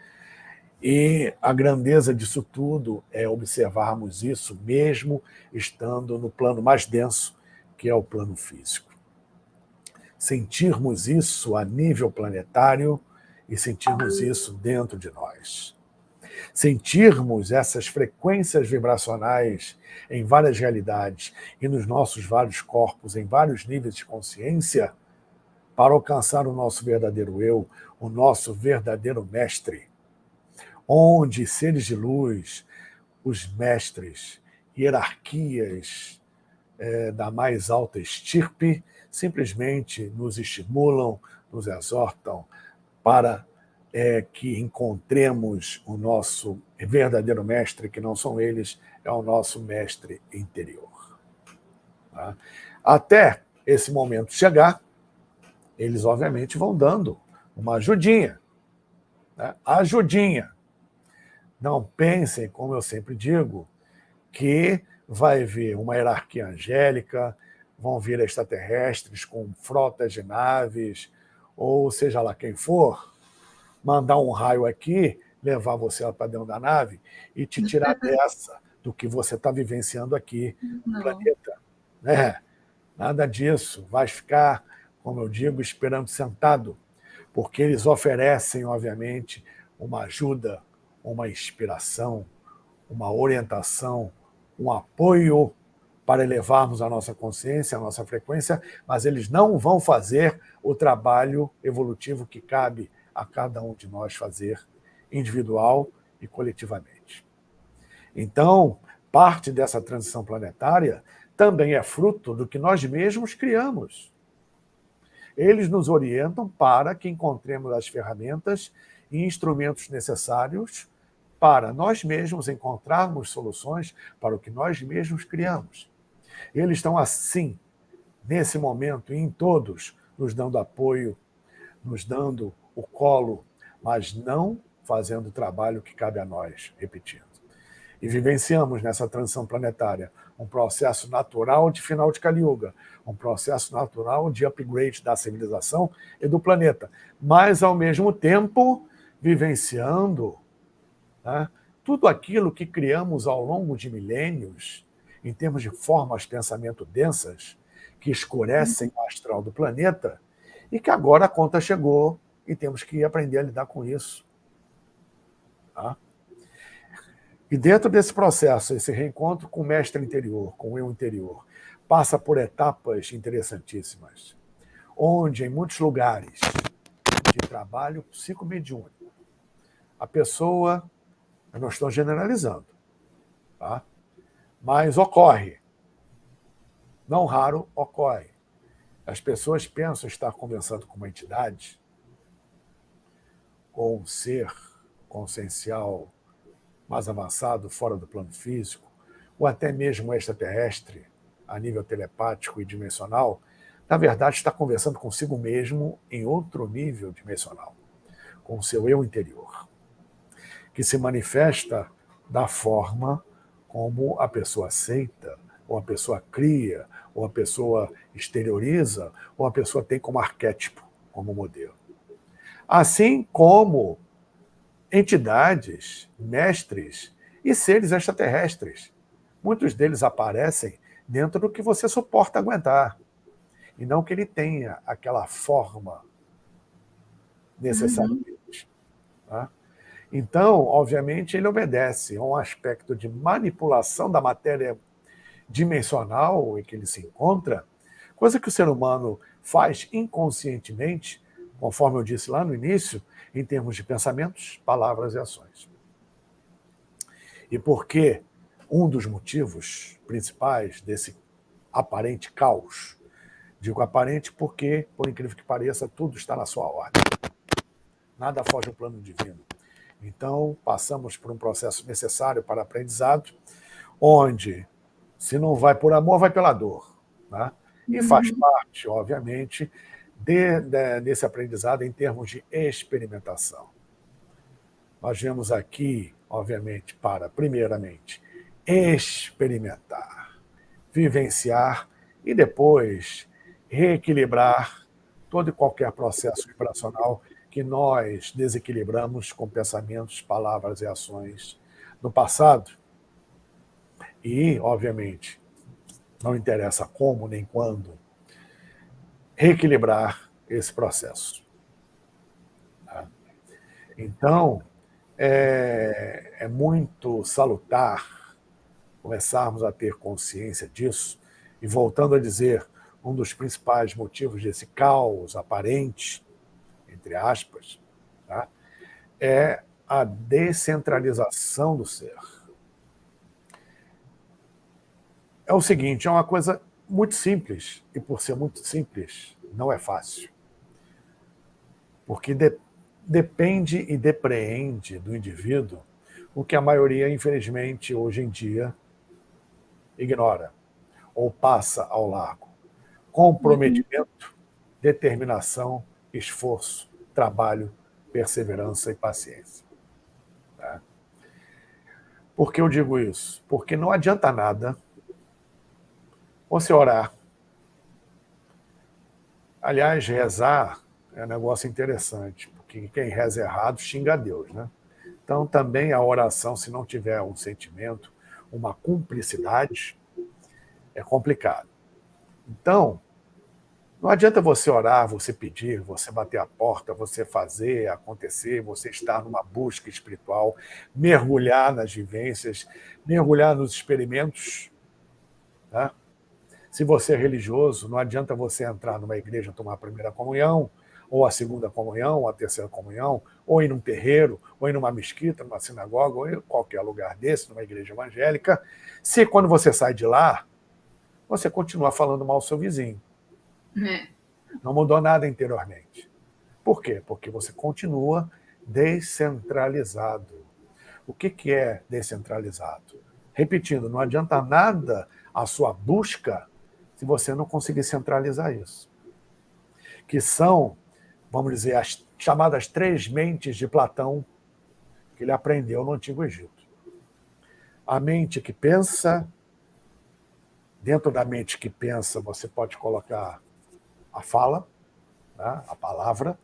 E a grandeza disso tudo é observarmos isso mesmo estando no plano mais denso, que é o plano físico. Sentirmos isso a nível planetário e sentirmos isso dentro de nós. Sentirmos essas frequências vibracionais em várias realidades e nos nossos vários corpos, em vários níveis de consciência, para alcançar o nosso verdadeiro eu, o nosso verdadeiro mestre, onde seres de luz, os mestres, hierarquias da mais alta estirpe, simplesmente nos estimulam, nos exortam para que encontremos o nosso verdadeiro mestre, que não são eles, é o nosso mestre interior. Tá? Até esse momento chegar, eles obviamente vão dando uma ajudinha. Né? Ajudinha. Não pensem, como eu sempre digo, que vai vir uma hierarquia angélica, vão vir extraterrestres com frotas de naves, ou seja lá quem for, mandar um raio aqui, levar você para dentro da nave e te tirar dessa, do que você está vivenciando aqui no planeta. Né? Nada disso. Vai ficar, como eu digo, esperando sentado, porque eles oferecem, obviamente, uma ajuda, uma inspiração, uma orientação, um apoio para elevarmos a nossa consciência, a nossa frequência, mas eles não vão fazer o trabalho evolutivo que cabe a cada um de nós fazer, individual e coletivamente. Então, parte dessa transição planetária também é fruto do que nós mesmos criamos. Eles nos orientam para que encontremos as ferramentas e instrumentos necessários para nós mesmos encontrarmos soluções para o que nós mesmos criamos. Eles estão assim, nesse momento e em todos, nos dando apoio, nos dando o colo, mas não fazendo o trabalho que cabe a nós, repetindo. E vivenciamos nessa transição planetária um processo natural de final de Kali Yuga, um processo natural de upgrade da civilização e do planeta, mas, ao mesmo tempo, vivenciando, né, tudo aquilo que criamos ao longo de milênios, em termos de formas de pensamento densas, que escurecem o astral do planeta, e que agora a conta chegou e temos que aprender a lidar com isso. Tá? E dentro desse processo, esse reencontro com o mestre interior, com o eu interior, passa por etapas interessantíssimas, onde em muitos lugares de trabalho psicomediúnico, a pessoa, eu não estou generalizando, tá? Mas ocorre, não raro ocorre. As pessoas pensam estar conversando com uma entidade, com um ser consciencial mais avançado, fora do plano físico, ou até mesmo extraterrestre, a nível telepático e dimensional, na verdade está conversando consigo mesmo em outro nível dimensional, com o seu eu interior, que se manifesta da forma como a pessoa aceita, ou a pessoa cria, ou a pessoa exterioriza, ou a pessoa tem como arquétipo, como modelo. Assim como entidades, mestres e seres extraterrestres. Muitos deles aparecem dentro do que você suporta aguentar, e não que ele tenha aquela forma necessariamente. Tá? Então, obviamente, ele obedece a um aspecto de manipulação da matéria dimensional em que ele se encontra, coisa que o ser humano faz inconscientemente, conforme eu disse lá no início, em termos de pensamentos, palavras e ações. E por que um dos motivos principais desse aparente caos? Digo aparente porque, por incrível que pareça, tudo está na sua ordem. Nada foge ao plano divino. Então, passamos por um processo necessário para aprendizado, onde, se não vai por amor, vai pela dor. Né? E faz parte, obviamente, desse aprendizado em termos de experimentação. Nós viemos aqui, obviamente, para, primeiramente, experimentar, vivenciar e depois reequilibrar todo e qualquer processo vibracional que nós desequilibramos com pensamentos, palavras e ações no passado. E, obviamente, não interessa como nem quando, reequilibrar esse processo. Então, é muito salutar começarmos a ter consciência disso, e voltando a dizer, um dos principais motivos desse caos aparente, entre aspas, tá, é a descentralização do ser. É o seguinte, é uma coisa muito simples, e por ser muito simples, não é fácil. Porque depende e depreende do indivíduo o que a maioria, infelizmente, hoje em dia, ignora ou passa ao largo. Comprometimento, determinação, esforço, trabalho, perseverança e paciência. Tá? Por que eu digo isso? Porque não adianta nada você orar. Aliás, rezar é um negócio interessante, porque quem reza errado xinga a Deus, né? Então, também a oração, se não tiver um sentimento, uma cumplicidade, é complicado. Então, não adianta você orar, você pedir, você bater a porta, você fazer acontecer, você estar numa busca espiritual, mergulhar nas vivências, mergulhar nos experimentos. Tá? Se você é religioso, não adianta você entrar numa igreja, tomar a primeira comunhão, ou a segunda comunhão, ou a terceira comunhão, ou ir num terreiro, ou ir numa mesquita, numa sinagoga, ou em qualquer lugar desse, numa igreja evangélica, se quando você sai de lá, você continua falando mal do seu vizinho. Não mudou nada interiormente. Por quê? Porque você continua descentralizado. O que é descentralizado? Repetindo, não adianta nada a sua busca se você não conseguir centralizar isso. Que são, vamos dizer, as chamadas 3 mentes de Platão, que ele aprendeu no Antigo Egito. A mente que pensa, dentro da mente que pensa você pode colocar a fala, né, a palavra,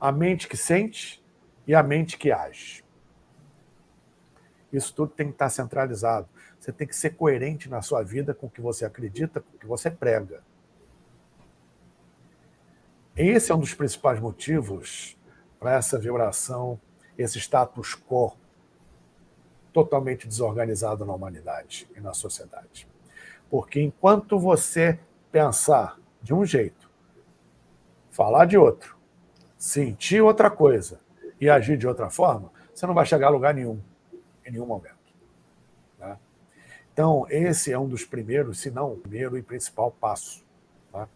a mente que sente e a mente que age. Isso tudo tem que estar centralizado. Você tem que ser coerente na sua vida com o que você acredita, com o que você prega. Esse é um dos principais motivos para essa vibração, esse status quo totalmente desorganizado na humanidade e na sociedade. Porque enquanto você pensar de um jeito, falar de outro, sentir outra coisa e agir de outra forma, você não vai chegar a lugar nenhum, em nenhum momento. Tá? Então, esse é um dos primeiros, se não o primeiro e principal passo. Tá?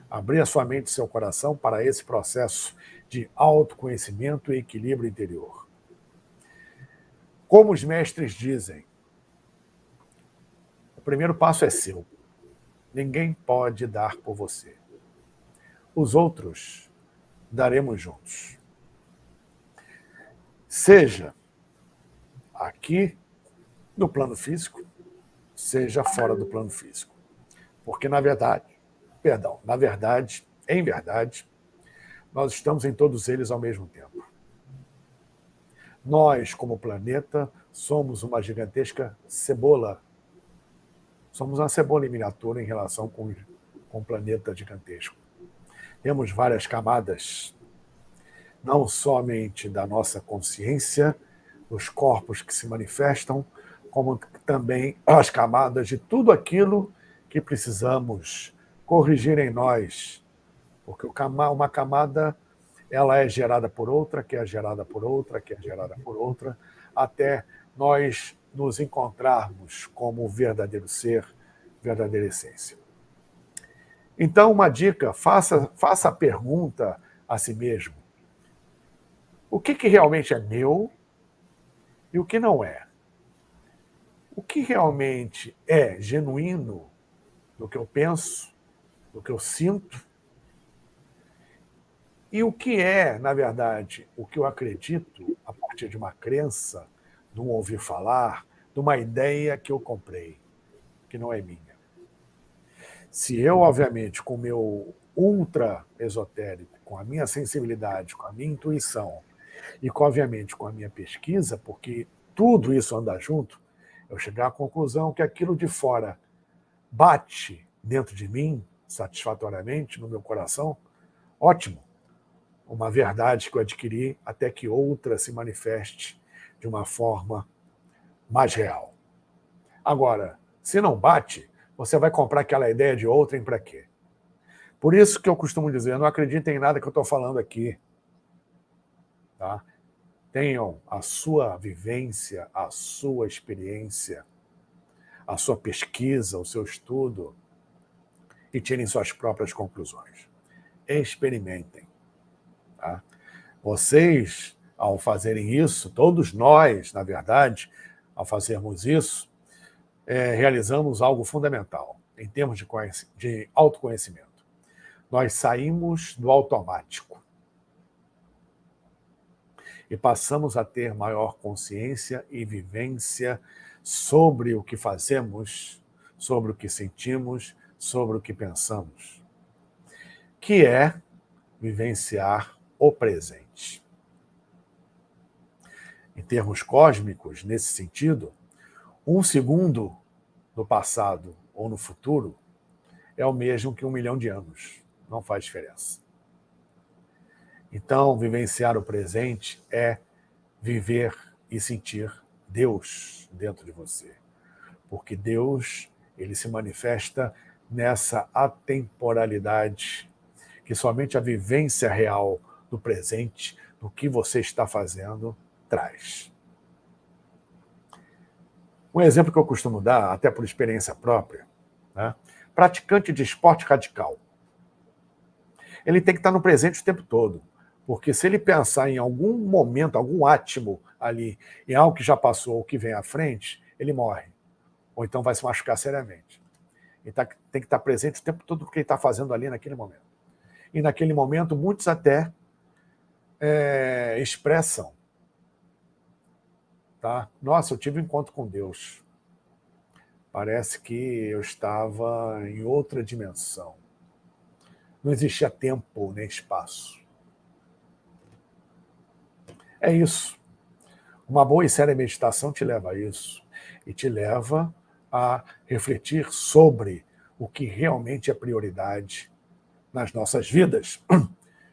Abrir a sua mente e seu coração para esse processo de autoconhecimento e equilíbrio interior. Como os mestres dizem, o primeiro passo é seu. Ninguém pode dar por você. Os outros daremos juntos. Seja aqui no plano físico, seja fora do plano físico. Porque, em verdade, nós estamos em todos eles ao mesmo tempo. Nós, como planeta, somos uma gigantesca cebola. Somos uma cebola em miniatura em relação com o planeta gigantesco. Temos várias camadas, não somente da nossa consciência, os corpos que se manifestam, como também as camadas de tudo aquilo que precisamos corrigir em nós. Porque uma camada ela é gerada por outra, que é gerada por outra, que é gerada por outra, até nós nos encontrarmos como o verdadeiro ser, verdadeira essência. Então, uma dica, faça a pergunta a si mesmo. O que realmente é meu e o que não é? O que realmente é genuíno do que eu penso, do que eu sinto? E o que é, na verdade, o que eu acredito a partir de uma crença, de um ouvir falar, de uma ideia que eu comprei, que não é minha? Se eu, obviamente, com o meu ultra esotérico, com a minha sensibilidade, com a minha intuição e, obviamente, com a minha pesquisa, porque tudo isso anda junto, eu chegar à conclusão que aquilo de fora bate dentro de mim satisfatoriamente, no meu coração, ótimo. Uma verdade que eu adquiri até que outra se manifeste de uma forma mais real. Agora, se não bate, você vai comprar aquela ideia de outrem para quê? Por isso que eu costumo dizer, não acreditem em nada que eu estou falando aqui. Tá? Tenham a sua vivência, a sua experiência, a sua pesquisa, o seu estudo e tirem suas próprias conclusões. Experimentem. Tá? Vocês, ao fazerem isso, todos nós, na verdade, ao fazermos isso, realizamos algo fundamental em termos de autoconhecimento. Nós saímos do automático e passamos a ter maior consciência e vivência sobre o que fazemos, sobre o que sentimos, sobre o que pensamos, que é vivenciar o presente. Em termos cósmicos, nesse sentido, um segundo no passado ou no futuro é o mesmo que 1 milhão de anos. Não faz diferença. Então, vivenciar o presente é viver e sentir Deus dentro de você. Porque Deus, ele se manifesta nessa atemporalidade que somente a vivência real do presente, do que você está fazendo, traz. Um exemplo que eu costumo dar, até por experiência própria, né? Praticante de esporte radical. Ele tem que estar no presente o tempo todo. Porque se ele pensar em algum momento, algum átimo ali, em algo que já passou ou que vem à frente, ele morre. Ou então vai se machucar seriamente. Ele tem que estar presente o tempo todo do que ele está fazendo ali naquele momento. E naquele momento, muitos até expressam. Tá? Nossa, eu tive um encontro com Deus. Parece que eu estava em outra dimensão. Não existia tempo nem espaço. É isso. Uma boa e séria meditação te leva a isso. E te leva a refletir sobre o que realmente é prioridade nas nossas vidas,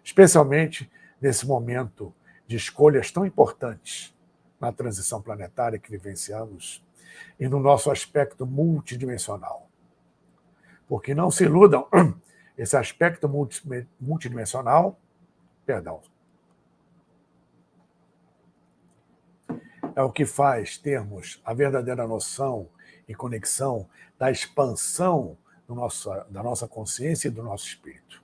especialmente nesse momento de escolhas tão importantes na transição planetária que vivenciamos e no nosso aspecto multidimensional. Porque não se iludam, esse aspecto multidimensional, é o que faz termos a verdadeira noção e conexão da expansão da nossa consciência e do nosso espírito.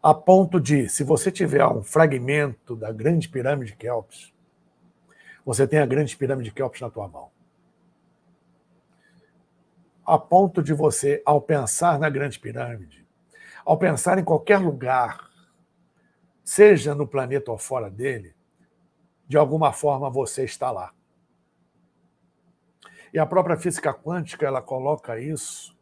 A ponto de, se você tiver um fragmento da grande pirâmide de Quéops, você tem a grande pirâmide de Quéops na tua mão. A ponto de você, ao pensar na grande pirâmide, ao pensar em qualquer lugar, seja no planeta ou fora dele, de alguma forma você está lá. E a própria física quântica, ela coloca isso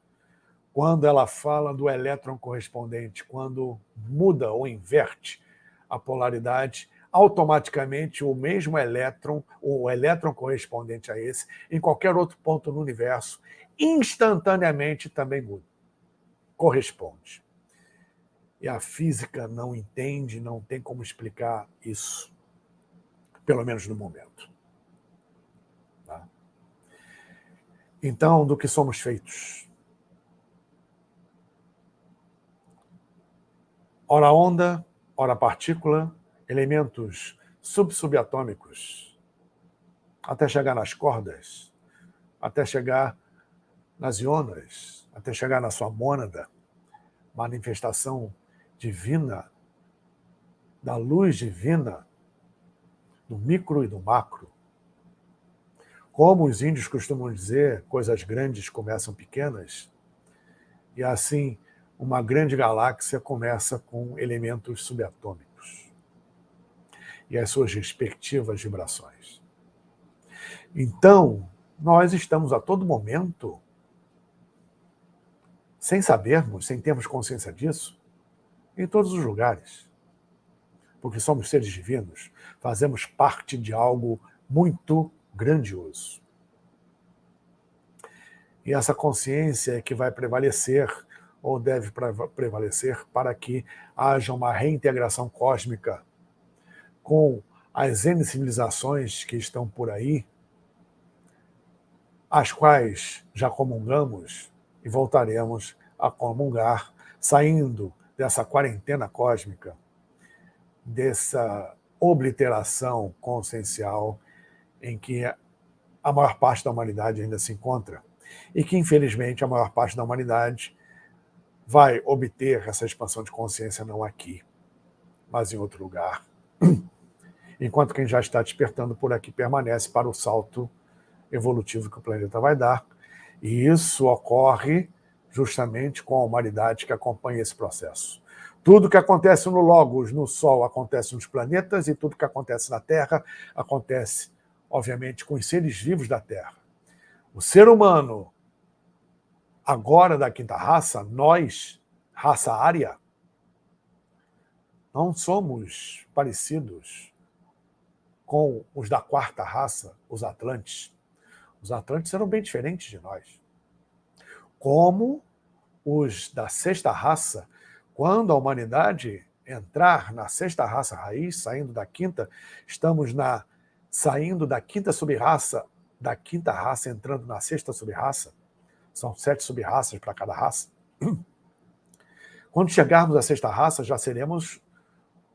quando ela fala do elétron correspondente, quando muda ou inverte a polaridade, automaticamente o mesmo elétron, ou o elétron correspondente a esse, em qualquer outro ponto no universo, instantaneamente também muda, corresponde. E a física não entende, não tem como explicar isso, pelo menos no momento. Tá? Então, do que somos feitos? Ora onda, ora partícula, elementos subatômicos, até chegar nas cordas, até chegar nas íonas, até chegar na sua mônada, manifestação divina, da luz divina, do micro e do macro. Como os índios costumam dizer, coisas grandes começam pequenas, e assim uma grande galáxia começa com elementos subatômicos e as suas respectivas vibrações. Então, nós estamos a todo momento sem sabermos, sem termos consciência disso, em todos os lugares. Porque somos seres divinos, fazemos parte de algo muito grandioso. E essa consciência é que vai prevalecer, ou deve prevalecer, para que haja uma reintegração cósmica com as N civilizações que estão por aí, as quais já comungamos e voltaremos a comungar, saindo dessa quarentena cósmica, dessa obliteração consciencial em que a maior parte da humanidade ainda se encontra e que, infelizmente, a maior parte da humanidade vai obter essa expansão de consciência não aqui, mas em outro lugar. Enquanto quem já está despertando por aqui permanece para o salto evolutivo que o planeta vai dar. E isso ocorre justamente com a humanidade que acompanha esse processo. Tudo que acontece no Logos, no Sol, acontece nos planetas, e tudo que acontece na Terra acontece, obviamente, com os seres vivos da Terra. O ser humano, agora da quinta raça, nós, raça ária, não somos parecidos com os da quarta raça, os Atlantes. Os Atlantes eram bem diferentes de nós. Como os da sexta raça, quando a humanidade entrar na sexta raça raiz, saindo da quinta, estamos saindo da quinta sub-raça, da quinta raça entrando na sexta sub-raça. São 7 sub-raças para cada raça. Quando chegarmos à sexta raça, já seremos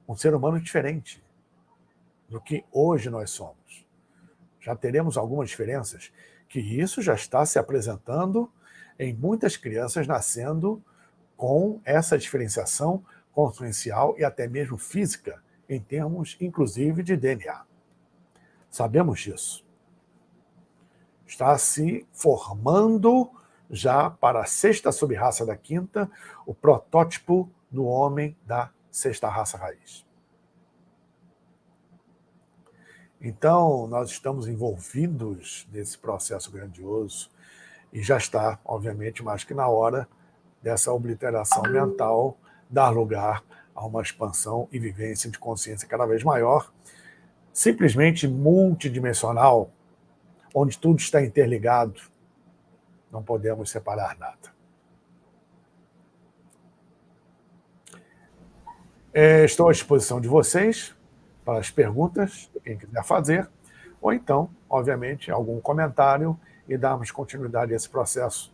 um ser humano diferente do que hoje nós somos. Já teremos algumas diferenças, que isso já está se apresentando em muitas crianças nascendo com essa diferenciação consciencial e até mesmo física, em termos, inclusive, de DNA. Sabemos disso. Está se formando já para a sexta sub-raça da quinta o protótipo do homem da sexta raça raiz. Então, nós estamos envolvidos nesse processo grandioso e já está, obviamente, mais que na hora dessa obliteração mental dar lugar a uma expansão e vivência de consciência cada vez maior, simplesmente multidimensional, onde tudo está interligado. Não podemos separar nada. Estou à disposição de vocês para as perguntas, quem quiser fazer, ou então, obviamente, algum comentário e darmos continuidade a esse processo.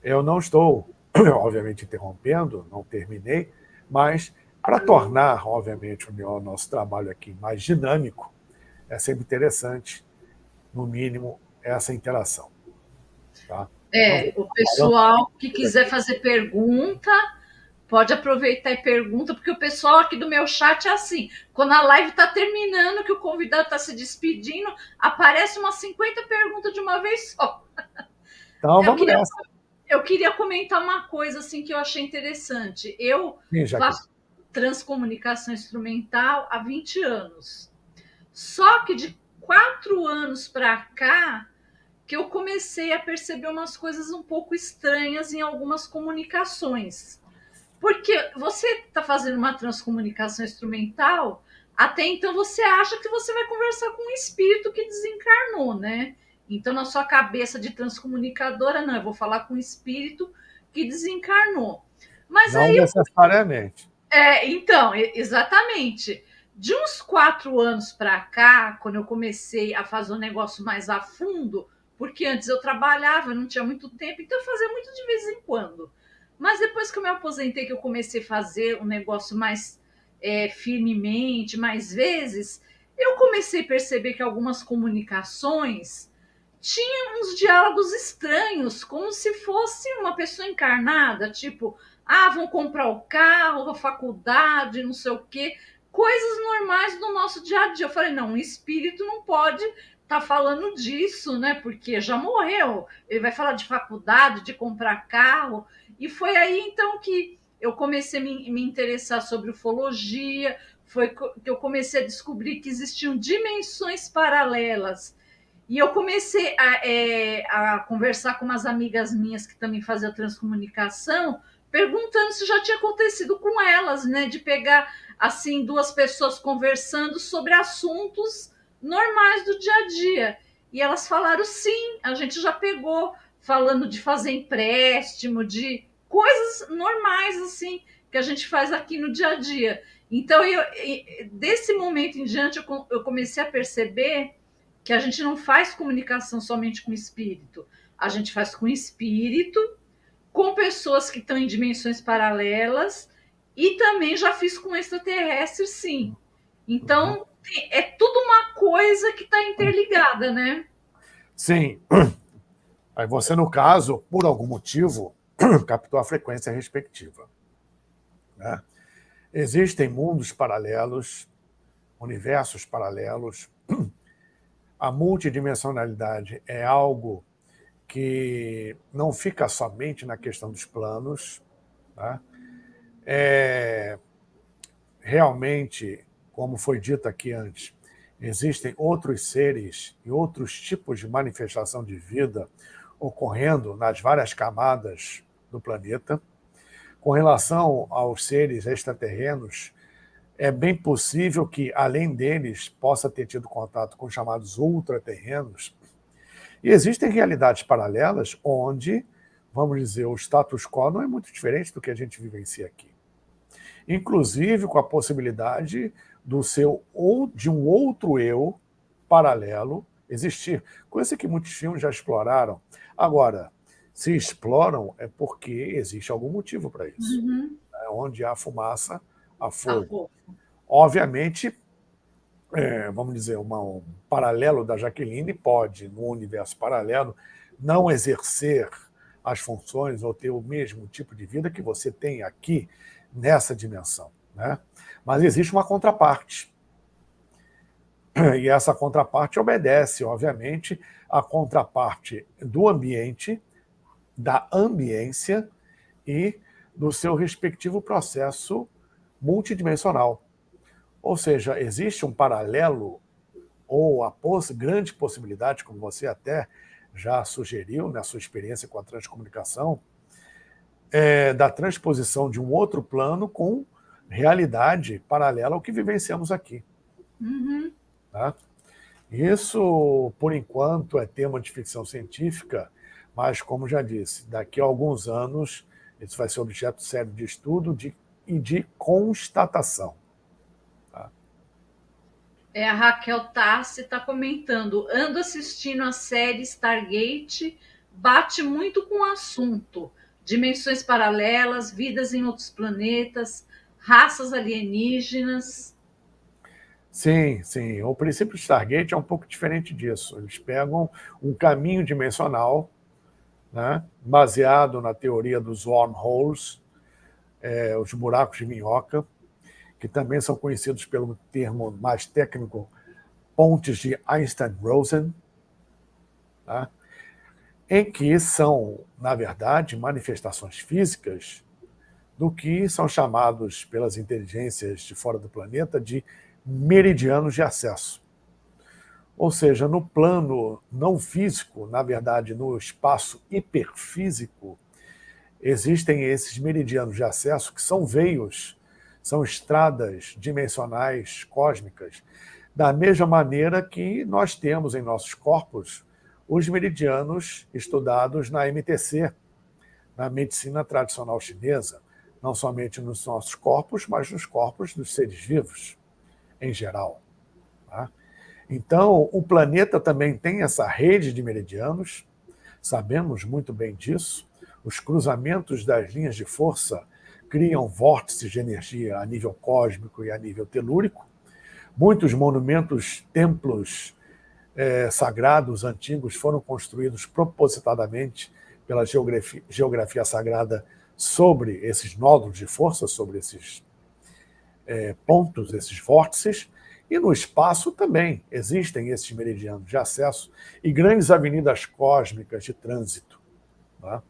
Eu não estou, obviamente, interrompendo, não terminei, mas para tornar, obviamente, o nosso trabalho aqui mais dinâmico, é sempre interessante, no mínimo, essa interação. Tá? O pessoal que quiser fazer pergunta, pode aproveitar e pergunta, porque o pessoal aqui do meu chat é assim, quando a live está terminando, que o convidado está se despedindo, aparece umas 50 perguntas de uma vez só. Então, vamos nessa. Eu queria comentar uma coisa assim que eu achei interessante. Eu faço transcomunicação instrumental há 20 anos. Só que de 4 anos para cá, que eu comecei a perceber umas coisas um pouco estranhas em algumas comunicações. Porque você está fazendo uma transcomunicação instrumental, até então você acha que você vai conversar com um espírito que desencarnou, né? Então, na sua cabeça de transcomunicadora, não, eu vou falar com um espírito que desencarnou. Mas não aí necessariamente. Então, exatamente. De uns 4 anos para cá, quando eu comecei a fazer um negócio mais a fundo, porque antes eu trabalhava, não tinha muito tempo, então eu fazia muito de vez em quando. Mas depois que eu me aposentei, que eu comecei a fazer um negócio mais firmemente, mais vezes, eu comecei a perceber que algumas comunicações tinham uns diálogos estranhos, como se fosse uma pessoa encarnada, tipo, vão comprar o carro, a faculdade, não sei o quê, coisas normais do nosso dia a dia. Eu falei, não, um espírito não pode estar falando disso, né? Porque já morreu. Ele vai falar de faculdade, de comprar carro. E foi aí, então, que eu comecei a me interessar sobre ufologia, foi que eu comecei a descobrir que existiam dimensões paralelas E eu comecei a conversar com umas amigas minhas que também faziam transcomunicação, perguntando se já tinha acontecido com elas, né? De pegar assim duas pessoas conversando sobre assuntos normais do dia a dia. E elas falaram sim, a gente já pegou falando de fazer empréstimo, de coisas normais assim que a gente faz aqui no dia a dia. Então, desse momento em diante, eu comecei a perceber que a gente não faz comunicação somente com o espírito, a gente faz com o espírito, com pessoas que estão em dimensões paralelas e também já fiz com extraterrestres, sim. Uhum. Então, é tudo uma coisa que está interligada, né? Sim. Aí você, no caso, por algum motivo, captou a frequência respectiva. Né? Existem mundos paralelos, universos paralelos. A multidimensionalidade é algo que não fica somente na questão dos planos. Tá? Realmente, como foi dito aqui antes, existem outros seres e outros tipos de manifestação de vida ocorrendo nas várias camadas do planeta. Com relação aos seres extraterrenos, é bem possível que, além deles, possa ter tido contato com os chamados ultraterrenos. E existem realidades paralelas onde, vamos dizer, o status quo não é muito diferente do que a gente vivencia aqui. Inclusive com a possibilidade de um outro eu paralelo existir. Coisa que muitos filmes já exploraram. Agora, se exploram é porque existe algum motivo para isso. Uhum. Onde há fumaça, há A fogo. fogo. Obviamente, vamos dizer, um paralelo da Jaqueline pode, no universo paralelo, não exercer as funções ou ter o mesmo tipo de vida que você tem aqui nessa dimensão. Né? Mas existe uma contraparte. E essa contraparte obedece, obviamente, à contraparte do ambiente, da ambiência e do seu respectivo processo multidimensional. Ou seja, existe um paralelo ou a grande possibilidade, como você até já sugeriu na sua experiência com a transcomunicação, da transposição de um outro plano com realidade paralela ao que vivenciamos aqui. Uhum. Tá? Isso, por enquanto, é tema de ficção científica, mas, como já disse, daqui a alguns anos isso vai ser objeto sério de estudo e de constatação. Tá? A Raquel Tassi está comentando, ando assistindo a série Stargate, bate muito com o assunto, dimensões paralelas, vidas em outros planetas, raças alienígenas. Sim, sim. O princípio de Stargate é um pouco diferente disso. Eles pegam um caminho dimensional, né, baseado na teoria dos wormholes, os buracos de minhoca, que também são conhecidos pelo termo mais técnico, pontes de Einstein-Rosen, tá? Em que são, na verdade, manifestações físicas do que são chamados pelas inteligências de fora do planeta de meridianos de acesso. Ou seja, no plano não físico, na verdade, no espaço hiperfísico, existem esses meridianos de acesso que são veios, são estradas dimensionais cósmicas, da mesma maneira que nós temos em nossos corpos os meridianos estudados na MTC, na medicina tradicional chinesa, não somente nos nossos corpos, mas nos corpos dos seres vivos, em geral. Tá? Então, o planeta também tem essa rede de meridianos, sabemos muito bem disso. Os cruzamentos das linhas de força criam vórtices de energia a nível cósmico e a nível telúrico. Muitos monumentos, templos sagrados antigos foram construídos propositadamente pela geografia sagrada sobre esses nódulos de força, sobre esses pontos, esses vórtices. E no espaço também existem esses meridianos de acesso e grandes avenidas cósmicas de trânsito. Tá?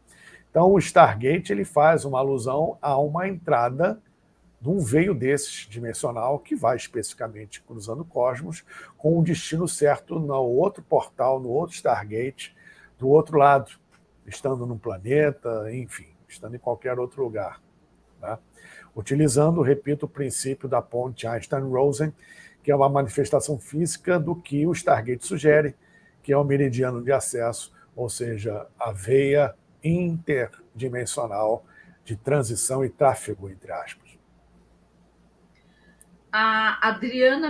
Então, o Stargate ele faz uma alusão a uma entrada num veio desses dimensional que vai especificamente cruzando o cosmos com um destino certo no outro portal, no outro Stargate, do outro lado, estando num planeta, enfim, estando em qualquer outro lugar. Tá? Utilizando, repito, o princípio da ponte Einstein-Rosen, que é uma manifestação física do que o Stargate sugere, que é o meridiano de acesso, ou seja, a veia interdimensional de transição e tráfego, entre aspas. A Adriana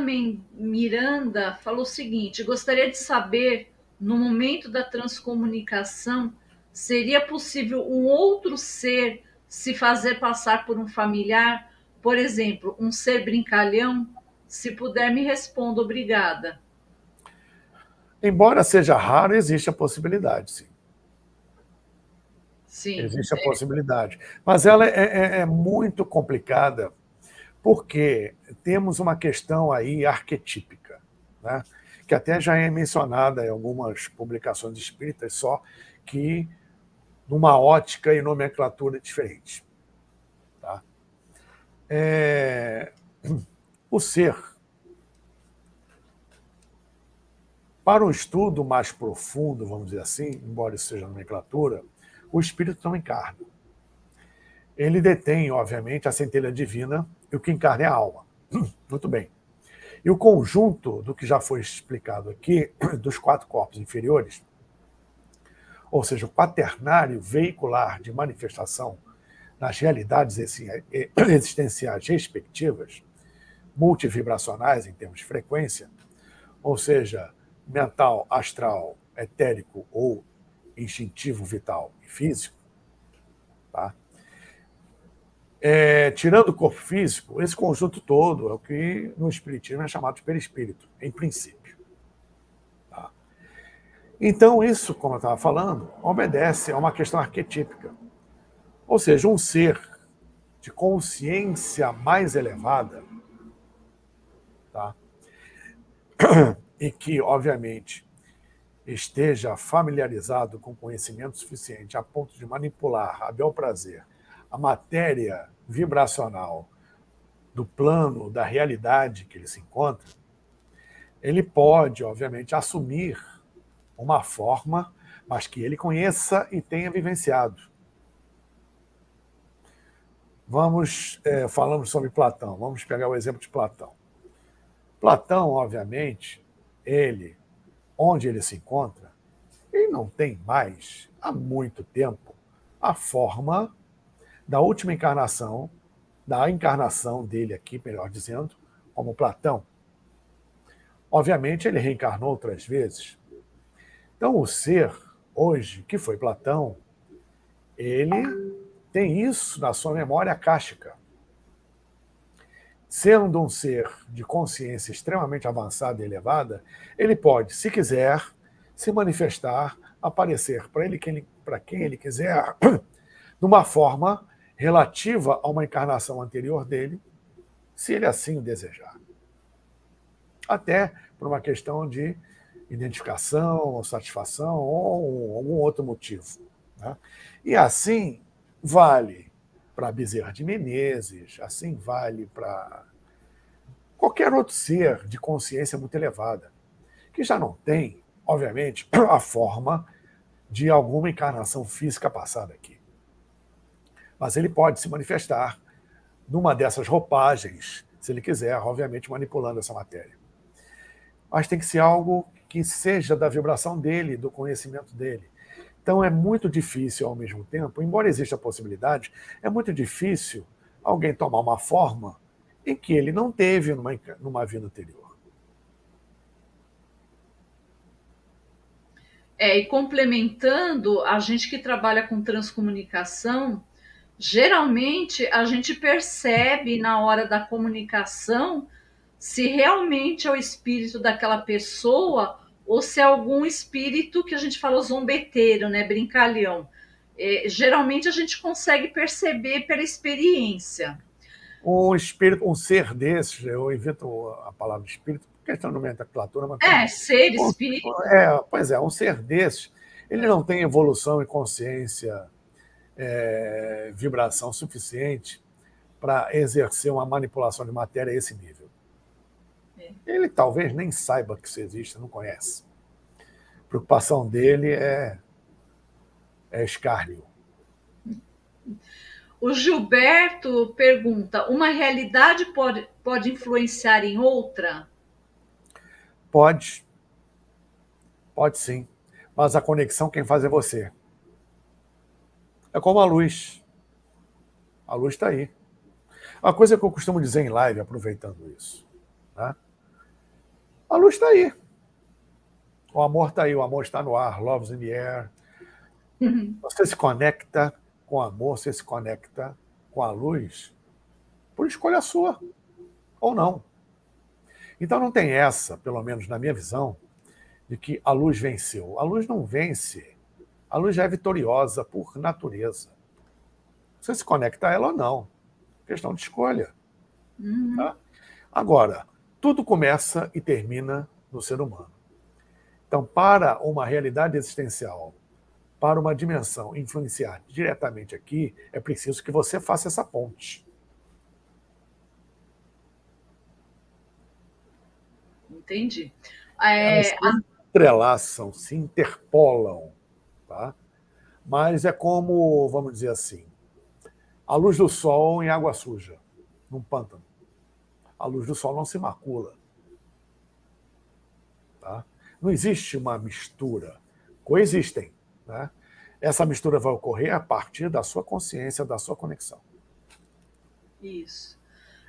Miranda falou o seguinte: gostaria de saber, no momento da transcomunicação, seria possível um outro ser se fazer passar por um familiar? Por exemplo, um ser brincalhão? Se puder, me responda, obrigada. Embora seja raro, existe a possibilidade, sim. Sim. Existe a possibilidade. Mas ela é muito complicada, porque temos uma questão aí arquetípica, né? Que até já é mencionada em algumas publicações espíritas, só que numa ótica e nomenclatura diferente. Tá? O ser, para um estudo mais profundo, vamos dizer assim, embora isso seja nomenclatura, o espírito não encarna. Ele detém, obviamente, a centelha divina, e o que encarna é a alma. Muito bem. E o conjunto do que já foi explicado aqui, dos 4 corpos inferiores, ou seja, o quaternário veicular de manifestação nas realidades existenciais respectivas, multivibracionais em termos de frequência, ou seja, mental, astral, etérico ou instintivo, vital e físico, tá? Tirando o corpo físico, esse conjunto todo é o que no espiritismo é chamado de perispírito, em princípio. Tá? Então, isso, como eu estava falando, obedece a uma questão arquetípica. Ou seja, um ser de consciência mais elevada, tá? E que, obviamente, esteja familiarizado com conhecimento suficiente a ponto de manipular a bel prazer a matéria vibracional do plano da realidade que ele se encontra, ele pode, obviamente, assumir uma forma, mas que ele conheça e tenha vivenciado. Falamos sobre Platão, vamos pegar o exemplo de Platão. Platão, obviamente, onde ele se encontra, ele não tem mais, há muito tempo, a forma da última encarnação, da encarnação dele aqui, melhor dizendo, como Platão. Obviamente, ele reencarnou outras vezes. Então, o ser, hoje, que foi Platão, ele tem isso na sua memória akáshica. Sendo um ser de consciência extremamente avançada e elevada, ele pode, se quiser, se manifestar, aparecer para quem ele quiser, numa forma relativa a uma encarnação anterior dele, se ele assim o desejar. Até por uma questão de identificação, satisfação ou algum outro motivo. Né? E assim vale para Bezerra de Menezes, assim vale para qualquer outro ser de consciência muito elevada, que já não tem, obviamente, a forma de alguma encarnação física passada aqui. Mas ele pode se manifestar numa dessas roupagens, se ele quiser, obviamente manipulando essa matéria. Mas tem que ser algo que seja da vibração dele, do conhecimento dele. Então é muito difícil ao mesmo tempo, embora exista a possibilidade, é muito difícil alguém tomar uma forma em que ele não teve numa vida anterior. E complementando, a gente que trabalha com transcomunicação, geralmente a gente percebe na hora da comunicação se realmente é o espírito daquela pessoa ou se é algum espírito que a gente fala zombeteiro, né, brincalhão. Geralmente a gente consegue perceber pela experiência. Um ser desses, eu evito a palavra espírito, porque questão de nomenclatura, mas Ser espírito. Pois é, um ser desses, ele não tem evolução e consciência, vibração suficiente para exercer uma manipulação de matéria a esse nível. Ele talvez nem saiba que isso existe, não conhece. A preocupação dele é escárnio. O Gilberto pergunta: uma realidade pode influenciar em outra? Pode sim. Mas a conexão quem faz é você. É como a luz. A luz está aí. Uma coisa que eu costumo dizer em live, aproveitando isso, né? A luz está aí. O amor está aí, o amor está no ar, love's in the air. Você se conecta com o amor, você se conecta com a luz por escolha sua, ou não. Então não tem essa, pelo menos na minha visão, de que a luz venceu. A luz não vence. A luz já é vitoriosa por natureza. Você se conecta a ela ou não. Questão de escolha. Tá? Agora, tudo começa e termina no ser humano. Então, para uma realidade existencial, para uma dimensão influenciar diretamente aqui, é preciso que você faça essa ponte. Entendi. Elas se entrelaçam, se interpolam, tá? Mas é como, vamos dizer assim, a luz do sol em água suja, num pântano. A luz do sol não se macula. Tá? Não existe uma mistura. Coexistem. Né? Essa mistura vai ocorrer a partir da sua consciência, da sua conexão. Isso.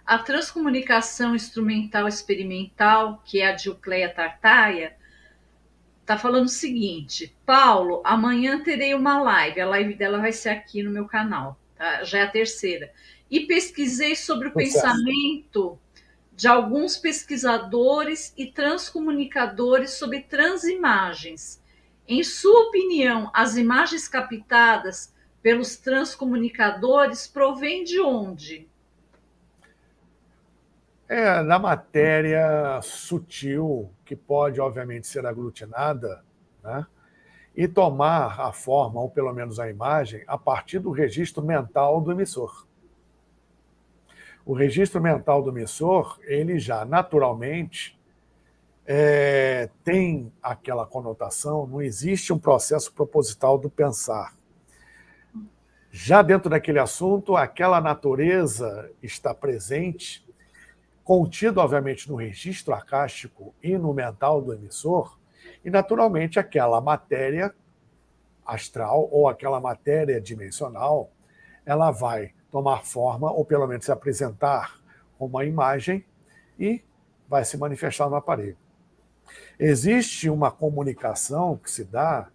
A transcomunicação instrumental experimental, que é a Diocleia Tartaia, está falando o seguinte: Paulo, amanhã terei uma live. A live dela vai ser aqui no meu canal. Tá? Já é a terceira. E pesquisei sobre o pensamento de alguns pesquisadores e transcomunicadores sobre transimagens. Em sua opinião, as imagens captadas pelos transcomunicadores provêm de onde? Da matéria sutil, que pode, obviamente, ser aglutinada, né? E tomar a forma, ou pelo menos a imagem, a partir do registro mental do emissor. O registro mental do emissor, ele já naturalmente tem aquela conotação, não existe um processo proposital do pensar. Já dentro daquele assunto, aquela natureza está presente, contido, obviamente, no registro acástico e no mental do emissor, e, naturalmente, aquela matéria astral ou aquela matéria dimensional, ela vai tomar forma, ou pelo menos se apresentar como uma imagem, e vai se manifestar no aparelho. Existe uma comunicação que se dá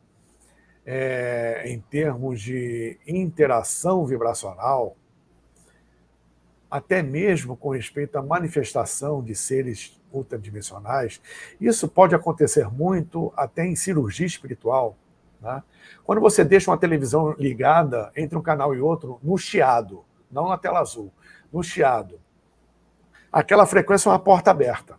em termos de interação vibracional, até mesmo com respeito à manifestação de seres ultradimensionais. Isso pode acontecer muito até em cirurgia espiritual. Né? Quando você deixa uma televisão ligada entre um canal e outro, no chiado, não na tela azul, no chiado, aquela frequência é uma porta aberta.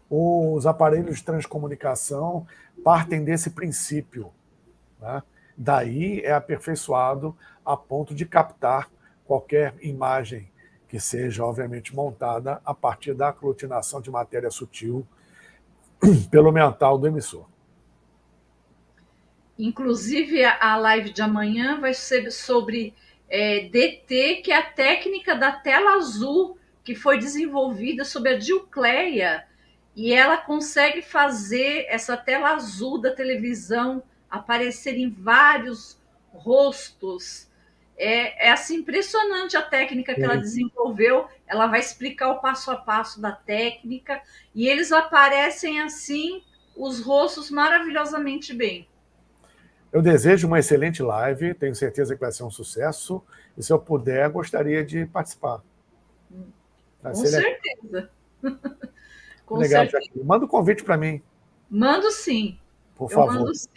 Os aparelhos de transcomunicação partem desse princípio. Né? Daí é aperfeiçoado a ponto de captar qualquer imagem que seja, obviamente, montada a partir da aglutinação de matéria sutil pelo mental do emissor. Inclusive, a live de amanhã vai ser sobre DT, que é a técnica da tela azul, que foi desenvolvida sob a Diocleia, e ela consegue fazer essa tela azul da televisão aparecer em vários rostos. É assim, impressionante a técnica que ela desenvolveu. Ela vai explicar o passo a passo da técnica, e eles aparecem assim, os rostos maravilhosamente bem. Eu desejo uma excelente live, tenho certeza que vai ser um sucesso, e se eu puder, gostaria de participar. Com certeza. Com legal, certeza. Manda um convite para mim. Mando sim. Por favor. Mando sim.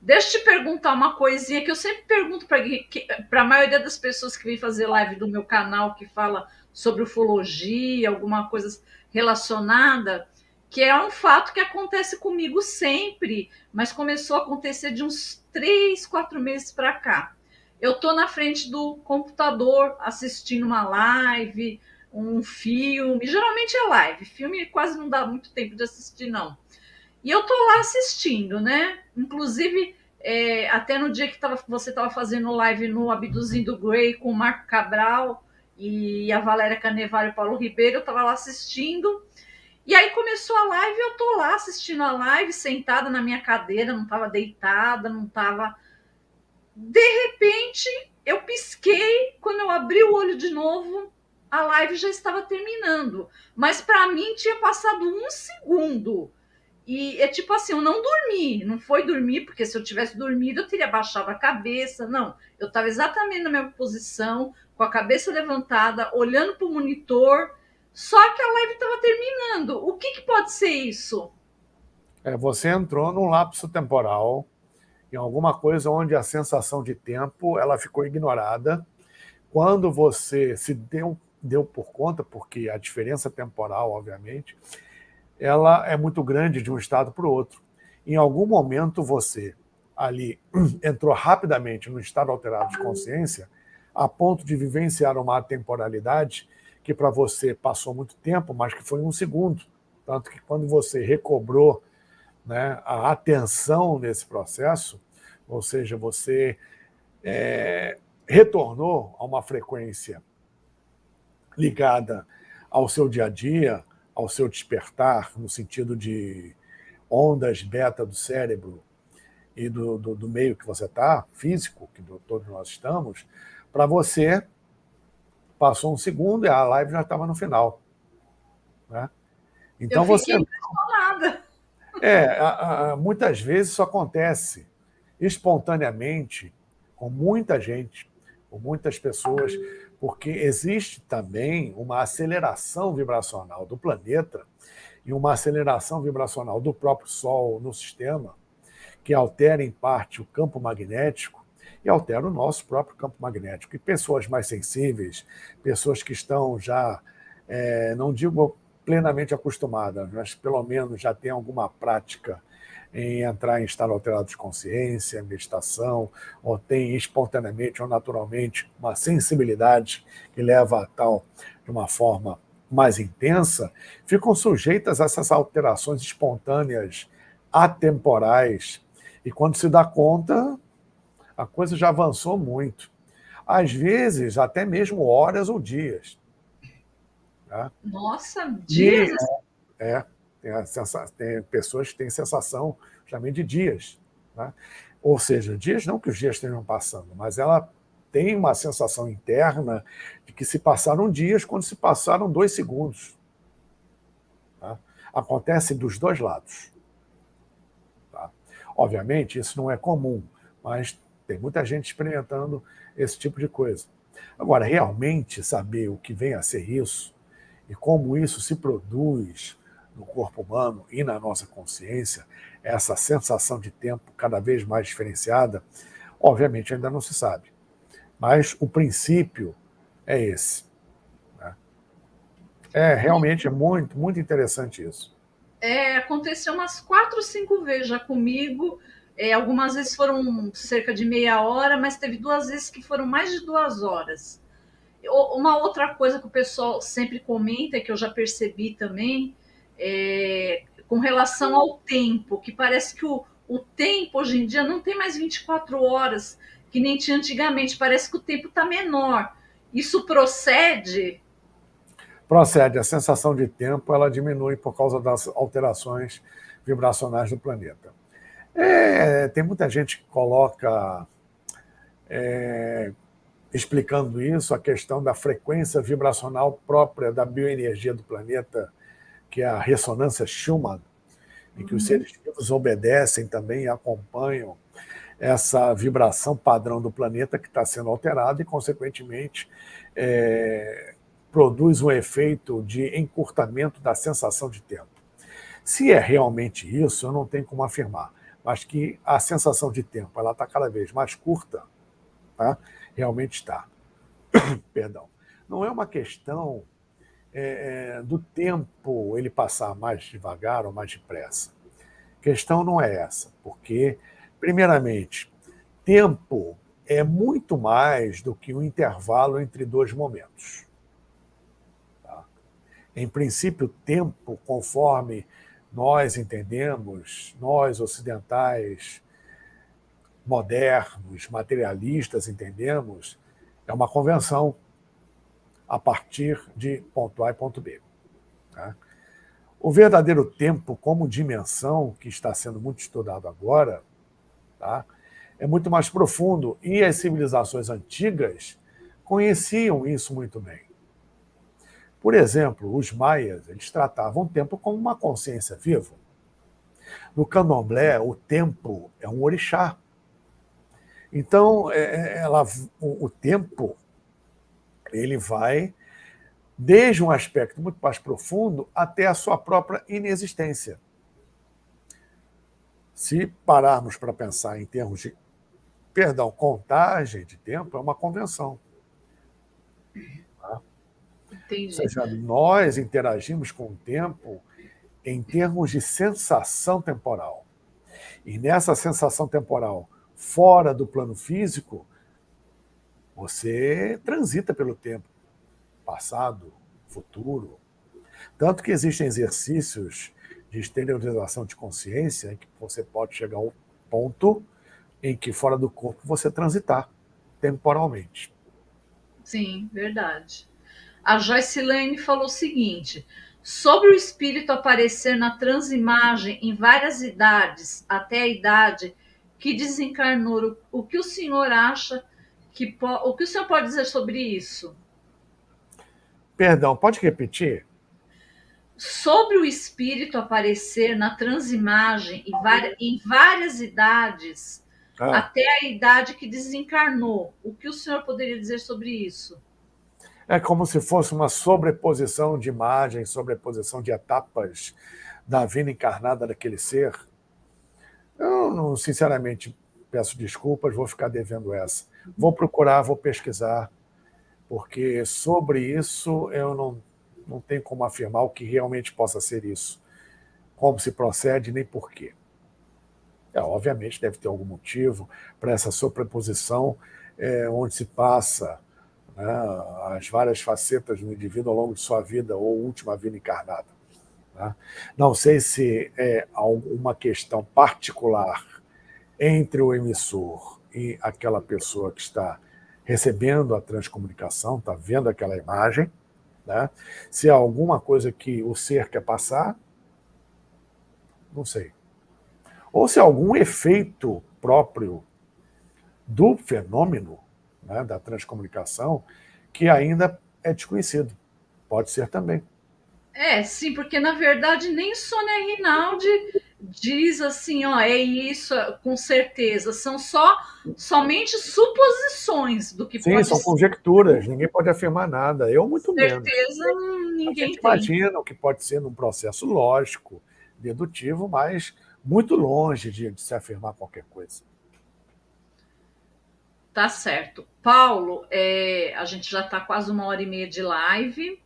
Deixa eu te perguntar uma coisinha que eu sempre pergunto para a maioria das pessoas que vêm fazer live do meu canal, que fala sobre ufologia, alguma coisa relacionada, que é um fato que acontece comigo sempre, mas começou a acontecer de uns 3, 4 meses para cá. eu estou na frente do computador assistindo uma live, um filme. Geralmente é live, filme quase não dá muito tempo de assistir, não. E eu tô lá assistindo, né? Inclusive, até no dia que você estava fazendo live no Abduzindo Grey com o Marco Cabral e a Valéria Canevari e o Paulo Ribeiro, eu estava lá assistindo. E aí começou a live, eu tô lá assistindo a live, sentada na minha cadeira, não estava deitada, não estava. De repente, eu pisquei, quando eu abri o olho de novo, a live já estava terminando. Mas para mim tinha passado um segundo. E é tipo assim, eu não dormi, não foi dormir, porque se eu tivesse dormido eu teria baixado a cabeça. Não, eu estava exatamente na mesma posição, com a cabeça levantada, olhando para o monitor, só que a live estava terminando. O que pode ser isso? Você entrou num lapso temporal, em alguma coisa onde a sensação de tempo ela ficou ignorada. Quando você se deu por conta, porque a diferença temporal, obviamente, ela é muito grande de um estado para o outro. Em algum momento você ali entrou rapidamente num estado alterado de consciência, a ponto de vivenciar uma atemporalidade que para você passou muito tempo, mas que foi um segundo. Tanto que quando você recobrou, né, a atenção nesse processo, ou seja, você retornou a uma frequência ligada ao seu dia a dia, ao seu despertar, no sentido de ondas beta do cérebro e do meio que você está, físico, que todos nós estamos, para você, passou um segundo e a live já estava no final. Né? Eu Então você. fiquei impressionada. Muitas vezes isso acontece espontaneamente, com muita gente, com muitas pessoas, porque existe também uma aceleração vibracional do planeta e uma aceleração vibracional do próprio Sol no sistema, que altera em parte o campo magnético e altera o nosso próprio campo magnético. E pessoas mais sensíveis, pessoas que estão já, não digo plenamente acostumadas, mas pelo menos já têm alguma prática em entrar em estado alterado de consciência, meditação, ou tem espontaneamente ou naturalmente uma sensibilidade que leva a tal de uma forma mais intensa, ficam sujeitas a essas alterações espontâneas, atemporais, e quando se dá conta, a coisa já avançou muito. Às vezes, até mesmo horas ou dias. Tá? Nossa, E dias é, tem pessoas que têm sensação justamente de dias. Né? Ou seja, dias não que os dias estejam passando, mas ela tem uma sensação interna de que se passaram dias quando se passaram 2 segundos. Tá? Acontece dos dois lados. Tá? Obviamente, isso não é comum, mas tem muita gente experimentando esse tipo de coisa. Agora, realmente saber o que vem a ser isso e como isso se produz no corpo humano e na nossa consciência, essa sensação de tempo cada vez mais diferenciada, obviamente ainda não se sabe. Mas o princípio é esse. Né? Realmente é muito, muito interessante isso. Aconteceu umas 4 ou 5 vezes já comigo. Algumas vezes foram cerca de meia hora, mas teve 2 vezes que foram mais de 2 horas. Uma outra coisa que o pessoal sempre comenta, que eu já percebi também, com relação ao tempo, que parece que o tempo hoje em dia não tem mais 24 horas, que nem tinha antigamente, parece que o tempo está menor. Isso procede? Procede, a sensação de tempo ela diminui por causa das alterações vibracionais do planeta. Tem muita gente que coloca, explicando isso, a questão da frequência vibracional própria da bioenergia do planeta, que é a ressonância Schumann, em que os seres vivos obedecem também e acompanham essa vibração padrão do planeta que está sendo alterada e, consequentemente, produz um efeito de encurtamento da sensação de tempo. Se é realmente isso, eu não tenho como afirmar, mas que a sensação de tempo ela está cada vez mais curta, tá? Realmente está. Perdão. Não é uma questão do tempo ele passar mais devagar ou mais depressa. A questão não é essa, porque, primeiramente, tempo é muito mais do que um intervalo entre dois momentos. Tá? Em princípio, o tempo, conforme nós entendemos, nós ocidentais, modernos, materialistas entendemos, é uma convenção a partir de ponto A e ponto B. Tá? O verdadeiro tempo como dimensão, que está sendo muito estudado agora, tá? É muito mais profundo. E as civilizações antigas conheciam isso muito bem. Por exemplo, os maias, eles tratavam o tempo como uma consciência viva. No candomblé, o tempo é um orixá. Então, o tempo ele vai desde um aspecto muito mais profundo até a sua própria inexistência. Se pararmos para pensar em termos de, contagem de tempo, é uma convenção. Tá? Ou Entendi. seja, nós interagimos com o tempo em termos de sensação temporal. E nessa sensação temporal, fora do plano físico, você transita pelo tempo, passado, futuro. Tanto que existem exercícios de exteriorização de consciência em que você pode chegar ao ponto em que fora do corpo você transitar temporalmente. Sim, verdade. A Joyce Lane falou o seguinte: sobre o espírito aparecer na transimagem em várias idades, até a idade que desencarnou, o que o senhor acha o que o senhor pode dizer sobre isso? Perdão, pode repetir? Sobre o espírito aparecer na transimagem em várias idades, Ah, até a idade que desencarnou, o que o senhor poderia dizer sobre isso? é como se fosse uma sobreposição de imagens, sobreposição de etapas da vida encarnada daquele ser. Eu, não, sinceramente, peço desculpas, vou ficar devendo essa. Vou procurar, vou pesquisar, porque sobre isso eu não tenho como afirmar o que realmente possa ser isso, como se procede, nem por quê. Obviamente deve ter algum motivo para essa sobreposição, onde se passa, né, as várias facetas do indivíduo ao longo de sua vida ou última vida encarnada. Né? Não sei se é alguma questão particular entre o emissor e aquela pessoa que está recebendo a transcomunicação, está vendo aquela imagem, né? Se é alguma coisa que o ser quer passar, não sei. Ou se é algum efeito próprio do fenômeno, né, da transcomunicação que ainda é desconhecido. Pode ser também. Sim, porque na verdade nem Sônia Rinaldi diz assim, ó, é isso, com certeza. São somente suposições do que Sim, pode são ser. conjecturas, ninguém pode afirmar nada, eu muito menos. Certeza A ninguém gente tem. imagina o que pode ser num processo lógico, dedutivo, mas muito longe de se afirmar qualquer coisa. Tá certo. Paulo, a gente já está quase 1h30 de live,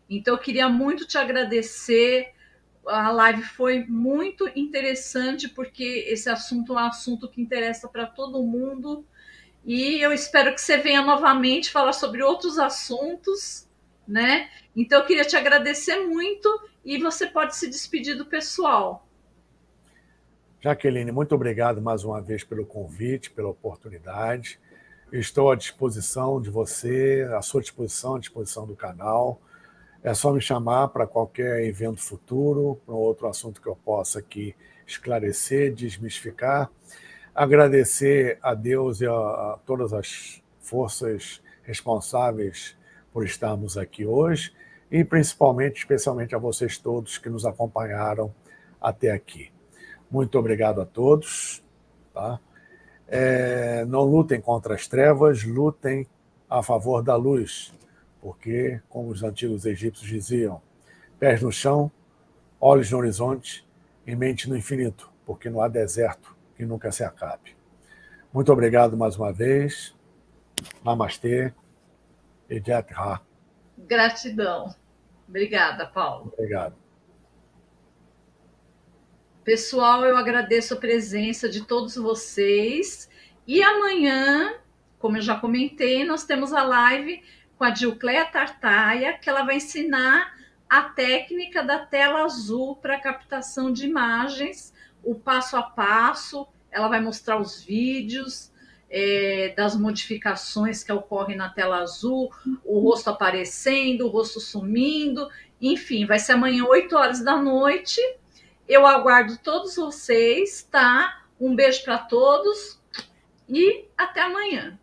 então eu queria muito te agradecer. A live foi muito interessante, porque esse assunto é um assunto que interessa para todo mundo. E eu espero que você venha novamente falar sobre outros assuntos, né? Então eu queria te agradecer muito e você pode se despedir do pessoal. Jaqueline, muito obrigado mais uma vez pelo convite, pela oportunidade. Estou à disposição de você, à sua disposição, à disposição do canal. É só me chamar para qualquer evento futuro, para outro assunto que eu possa aqui esclarecer, desmistificar. Agradecer a Deus e a todas as forças responsáveis por estarmos aqui hoje e principalmente, especialmente a vocês todos que nos acompanharam até aqui. Muito obrigado a todos. Tá? Não lutem contra as trevas, lutem a favor da luz, porque, como os antigos egípcios diziam, pés no chão, olhos no horizonte e mente no infinito, porque não há deserto que nunca se acabe. Muito obrigado mais uma vez. Namastê e Jai Ra. Gratidão. Obrigada, Paulo. Obrigado. Pessoal, eu agradeço a presença de todos vocês. E amanhã como eu já comentei, nós temos a live com a Dilcleia Tartaia, que ela vai ensinar a técnica da tela azul para captação de imagens, o passo a passo. Ela vai mostrar os vídeos das modificações que ocorrem na tela azul, o rosto aparecendo, o rosto sumindo, enfim, vai ser amanhã, 8 horas da noite. Eu aguardo todos vocês, tá? Um beijo para todos e até amanhã.